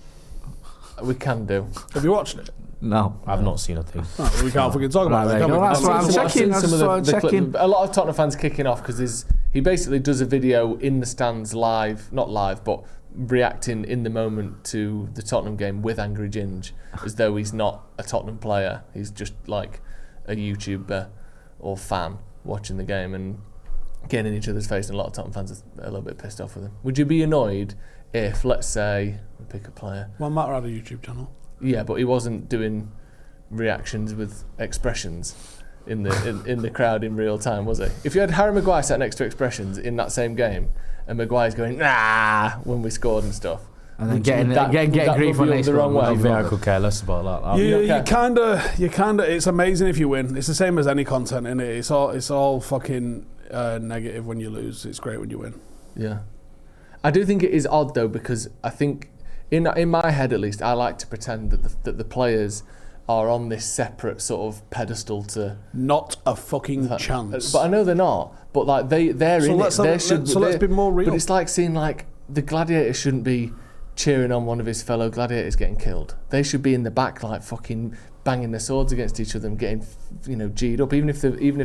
[SPEAKER 3] We can do.
[SPEAKER 1] Have you watched it?
[SPEAKER 2] No,
[SPEAKER 4] I've not seen a thing.
[SPEAKER 1] Oh, well, we can't fucking talk about it.
[SPEAKER 2] That's what I'm checking.
[SPEAKER 3] A lot of Tottenham fans kicking off because he basically does a video in the stands live, not live, but reacting in the moment to the Tottenham game with Angry Ginge, as though he's not a Tottenham player. He's just like a YouTuber or fan watching the game and getting in each other's face, and a lot of Tottenham fans are a little bit pissed off with him. Would you be annoyed if, let's say, pick a player?
[SPEAKER 1] Well, Matt had a YouTube channel.
[SPEAKER 3] Yeah, but he wasn't doing reactions with expressions in the crowd in real time, was he? If you had Harry Maguire sat next to expressions in that same game, and Maguire's going nah when we scored and stuff,
[SPEAKER 2] and then getting grief when they
[SPEAKER 3] the wrong way.
[SPEAKER 4] I think I could care less about that.
[SPEAKER 1] You kind of. It's amazing if you win. It's the same as any content, innit? It's all fucking negative when you lose. It's great when you win.
[SPEAKER 3] Yeah, I do think it is odd though, because I think in my head at least, I like to pretend that the players are on this separate sort of pedestal to.
[SPEAKER 1] Not a fucking chance.
[SPEAKER 3] But I know they're not. But like they're in it.
[SPEAKER 1] So let's be more real.
[SPEAKER 3] But it's like seeing like the gladiator shouldn't be cheering on one of his fellow gladiators getting killed. They should be in the back like fucking banging their swords against each other and getting G'd up, even if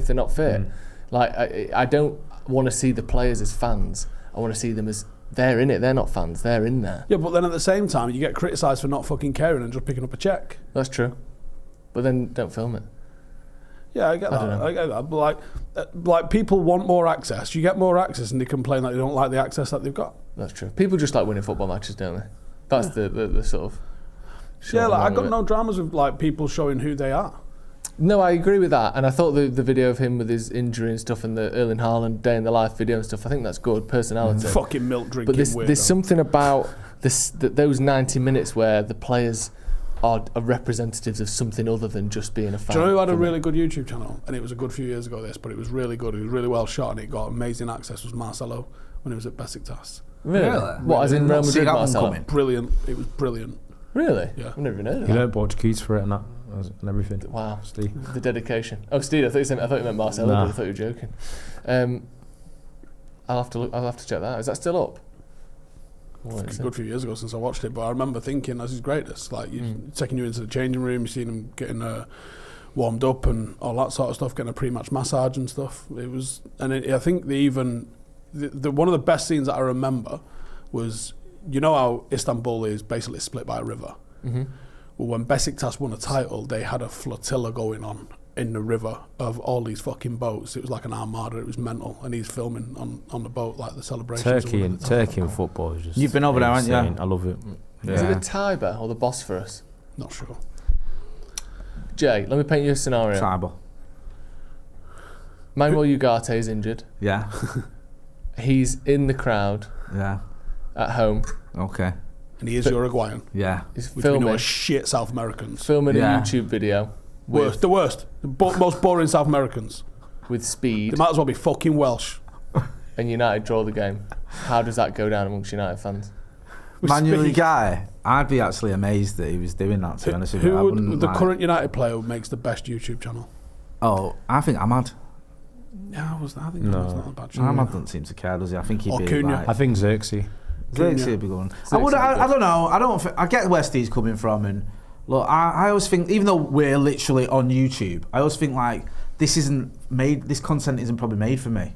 [SPEAKER 3] they're not fit. Like I don't want to see the players as fans. I want to see them as they're in it. They're not fans. They're in there.
[SPEAKER 1] Yeah, but then at the same time, you get criticised for not fucking caring and just picking up a cheque.
[SPEAKER 3] That's true. But then don't film it.
[SPEAKER 1] Yeah, I get that. But like people want more access. You get more access, and they complain that they don't like the access that they've got.
[SPEAKER 3] That's true. People just like winning football matches, don't they? That's the sort of.
[SPEAKER 1] Yeah, like I got no dramas with like people showing who they are.
[SPEAKER 3] No, I agree with that, and I thought the video of him with his injury and stuff, and the Erling Haaland day in the life video and stuff, I think that's good personality.
[SPEAKER 1] Fucking milk drinking.
[SPEAKER 3] But there's something about those 90 minutes where the players are representatives of something other than just being a fan.
[SPEAKER 1] Do you know who had a really good YouTube channel? And it was a good few years ago, but it was really good. It was really well shot, and it got amazing access. Was Marcelo when he was at Besiktas.
[SPEAKER 3] Really? What, as in Real Madrid, Marcelo?
[SPEAKER 1] Brilliant. It was brilliant.
[SPEAKER 3] Really?
[SPEAKER 1] Yeah.
[SPEAKER 3] I've never even heard of that.
[SPEAKER 4] You learned Portuguese for it and that. And everything.
[SPEAKER 3] Wow,
[SPEAKER 4] Steve.
[SPEAKER 3] The dedication. Oh, Steve, I thought you meant Marcelo. Nah. But I thought you were joking. I'll have to check that out. Is that still up?
[SPEAKER 1] It's a good few years ago since I watched it, but I remember thinking, "This is great." It's like taking you into the changing room, you seen him getting warmed up and all that sort of stuff, getting a pre-match massage and stuff. It was, I think the one of the best scenes that I remember was, you know how Istanbul is basically split by a river. Mm-hmm. Well, when Besiktas won a title, they had a flotilla going on in the river of all these fucking boats. It was like an armada. It was mental, and he's filming on the boat like the celebrations.
[SPEAKER 4] Turkey and football is just.
[SPEAKER 2] You've been over there, haven't you?
[SPEAKER 4] I love it.
[SPEAKER 3] Yeah. Is it the Tiber or the Bosphorus?
[SPEAKER 1] Not sure.
[SPEAKER 3] Jay, let me paint you a scenario.
[SPEAKER 2] Tiber.
[SPEAKER 3] Manuel Ugarte is injured.
[SPEAKER 2] Yeah.
[SPEAKER 3] He's in the crowd.
[SPEAKER 2] Yeah.
[SPEAKER 3] At home.
[SPEAKER 2] Okay.
[SPEAKER 1] and he is Uruguayan.
[SPEAKER 2] Yeah.
[SPEAKER 3] He's
[SPEAKER 1] Which we know
[SPEAKER 3] filming,
[SPEAKER 1] are shit South Americans.
[SPEAKER 3] filming
[SPEAKER 2] Yeah.
[SPEAKER 3] a YouTube video
[SPEAKER 1] The worst. Most boring South Americans.
[SPEAKER 3] with
[SPEAKER 1] They
[SPEAKER 3] speed,
[SPEAKER 1] might as well be fucking Welsh.
[SPEAKER 3] and United draw the game. How does that go down amongst United fans?
[SPEAKER 1] With
[SPEAKER 2] Manually
[SPEAKER 1] speed.
[SPEAKER 2] guy, I'd be actually amazed that he was doing that, to be honest with you. I
[SPEAKER 1] Who
[SPEAKER 2] wouldn't
[SPEAKER 1] would the
[SPEAKER 2] like-
[SPEAKER 1] current United player who makes the best YouTube channel?
[SPEAKER 2] Oh, I think Ahmad.
[SPEAKER 1] Yeah, I think
[SPEAKER 4] No.
[SPEAKER 1] that's not a bad channel.
[SPEAKER 2] Ahmad doesn't seem to care, does he? I think he'd
[SPEAKER 1] Or
[SPEAKER 2] be
[SPEAKER 1] Cunha.
[SPEAKER 2] like...
[SPEAKER 4] I think Xerxes.
[SPEAKER 2] Xerxes would be going.
[SPEAKER 3] Xerxes
[SPEAKER 2] I
[SPEAKER 3] would
[SPEAKER 2] don't know. I get where Steve's coming from, and look, I always think, even though we're literally on YouTube, I always think like this content isn't probably made for me.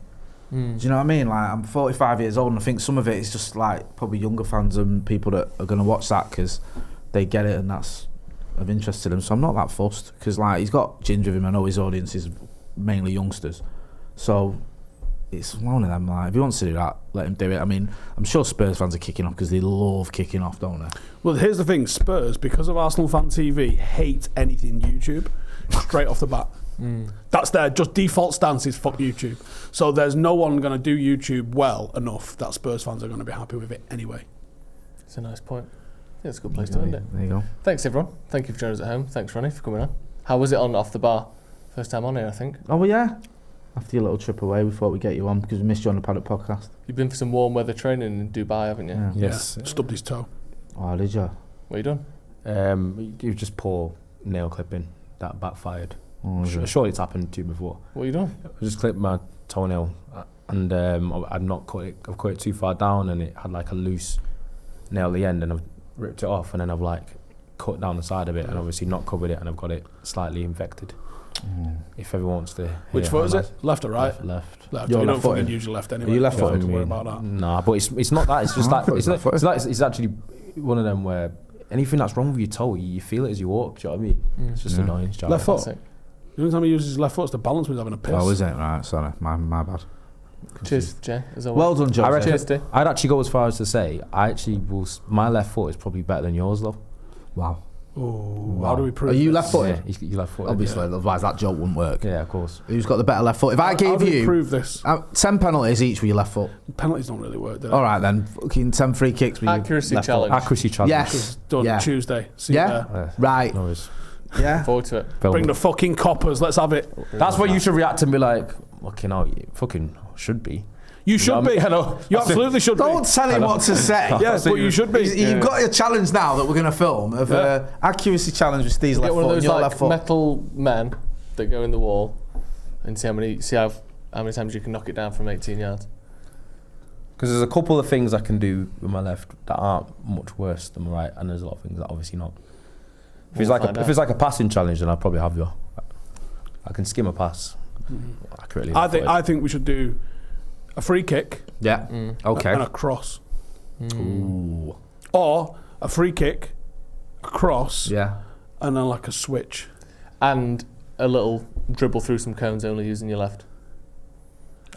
[SPEAKER 2] Do you know what I mean? Like, I'm 45 years old, and I think some of it is just like probably younger fans and people that are going to watch that because they get it and that's of interest to them. So I'm not that fussed because like he's got ginger of him. I know his audience is mainly youngsters, so it's one of them. Like, if he wants to do that, let him do it. I mean, I'm sure Spurs fans are kicking off because they love kicking off, don't they?
[SPEAKER 1] Well, here's the thing: Spurs, because of Arsenal Fan TV, hate anything YouTube straight off the bat. That's their just default stance is fuck YouTube. So there's no one going to do YouTube well enough that Spurs fans are going to be happy with it anyway.
[SPEAKER 3] It's a nice point. Yeah, it's a good place to end it.
[SPEAKER 2] There you go.
[SPEAKER 3] Thanks, everyone. Thank you for joining us at home. Thanks, Ronnie, for coming on. How was it on Off the Bar? First time on here, I think.
[SPEAKER 2] Oh well, yeah. After your little trip away, we thought we'd get you on because we missed you on the Paddock podcast.
[SPEAKER 3] You've been for some warm weather training in Dubai, haven't you?
[SPEAKER 2] Yeah.
[SPEAKER 4] Yes.
[SPEAKER 1] Yeah, stubbed his toe.
[SPEAKER 2] Oh, did you?
[SPEAKER 3] What you done?
[SPEAKER 4] You just poor nail clipping that backfired.
[SPEAKER 2] Oh, is it?
[SPEAKER 4] Surely it's happened to you before.
[SPEAKER 3] What you done?
[SPEAKER 4] I just clipped my toenail and I'd not cut it. I've cut it too far down and it had like a loose nail at the end, and I've ripped it off, and then I've like cut down the side of it and obviously not covered it, and I've got it slightly infected. If everyone wants to hear
[SPEAKER 1] Which
[SPEAKER 4] how
[SPEAKER 1] foot is
[SPEAKER 4] bad-
[SPEAKER 1] it? Left or right?
[SPEAKER 4] Left.
[SPEAKER 1] Left.
[SPEAKER 2] You're
[SPEAKER 1] You don't
[SPEAKER 2] left-footed?
[SPEAKER 1] fucking use your left anyway.
[SPEAKER 2] Are you left-footed?
[SPEAKER 1] Don't worry about that.
[SPEAKER 4] Nah, but it's not that. It's just like it's actually one of them where anything that's wrong with your toe, you feel it as you walk. Do you know what I mean? It's just annoying. It's
[SPEAKER 1] Left foot?
[SPEAKER 3] Classic.
[SPEAKER 1] The only time he uses his left foot is to balance when he's having a piss.
[SPEAKER 2] Oh, is it? Right, sorry. My bad.
[SPEAKER 3] Cheers, Jay. As always.
[SPEAKER 2] Well done, Joe.
[SPEAKER 4] I reckon-
[SPEAKER 3] Cheers, Steve.
[SPEAKER 4] I'd actually go as far as to say my left foot is probably better than yours though.
[SPEAKER 2] Wow.
[SPEAKER 1] Oh, how do we prove
[SPEAKER 2] Are you
[SPEAKER 1] this?
[SPEAKER 2] left-footed?
[SPEAKER 4] Yeah, you left footed.
[SPEAKER 2] Obviously, otherwise that joke wouldn't work.
[SPEAKER 4] Yeah, of course.
[SPEAKER 2] Who's got the better left foot? If I
[SPEAKER 1] How
[SPEAKER 2] gave
[SPEAKER 1] do we
[SPEAKER 2] you
[SPEAKER 1] prove this?
[SPEAKER 2] 10 penalties each with your left foot,
[SPEAKER 1] Penalties don't really work, do they?
[SPEAKER 2] all right then. Fucking 10 free kicks with your
[SPEAKER 3] Accuracy
[SPEAKER 2] left foot.
[SPEAKER 3] challenge.
[SPEAKER 4] Accuracy challenge.
[SPEAKER 2] Yes.
[SPEAKER 1] Done
[SPEAKER 2] Yeah.
[SPEAKER 1] Tuesday. See you
[SPEAKER 2] Yeah.
[SPEAKER 1] there.
[SPEAKER 2] Right.
[SPEAKER 4] No worries.
[SPEAKER 2] Yeah.
[SPEAKER 3] Forward to it.
[SPEAKER 1] Bring the fucking coppers. Let's have it.
[SPEAKER 4] That's where you should react and be like, fucking hell, you fucking should be.
[SPEAKER 1] You should be.
[SPEAKER 4] Hello.
[SPEAKER 1] You absolutely should be.
[SPEAKER 2] Don't tell him what to say.
[SPEAKER 1] Yes, but you should be.
[SPEAKER 2] You've got a challenge now that we're going to film of accuracy challenge with Steve's left
[SPEAKER 3] Get one of
[SPEAKER 2] foot and
[SPEAKER 3] those
[SPEAKER 2] your
[SPEAKER 3] like
[SPEAKER 2] left foot.
[SPEAKER 3] metal men that go in the wall and see how many times you can knock it down from 18 yards.
[SPEAKER 4] Because there's a couple of things I can do with my left that aren't much worse than my right, and there's a lot of things that obviously not. If it's like a passing challenge, then I'll probably have you. I can skim a pass accurately.
[SPEAKER 1] I think we should do a free kick
[SPEAKER 2] Yeah. Okay.
[SPEAKER 1] and a cross,
[SPEAKER 2] Ooh.
[SPEAKER 1] or a free kick, a cross,
[SPEAKER 2] Yeah.
[SPEAKER 1] and then like a switch.
[SPEAKER 3] And a little dribble through some cones only using your left.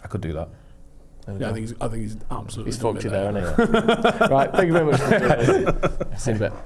[SPEAKER 4] I could do that.
[SPEAKER 3] There we
[SPEAKER 1] Yeah,
[SPEAKER 3] go.
[SPEAKER 1] I think he's absolutely.
[SPEAKER 3] He's
[SPEAKER 1] done
[SPEAKER 3] fucked
[SPEAKER 1] it
[SPEAKER 3] you there, hasn't he? Right, thank you very much for joining us. See you in a bit.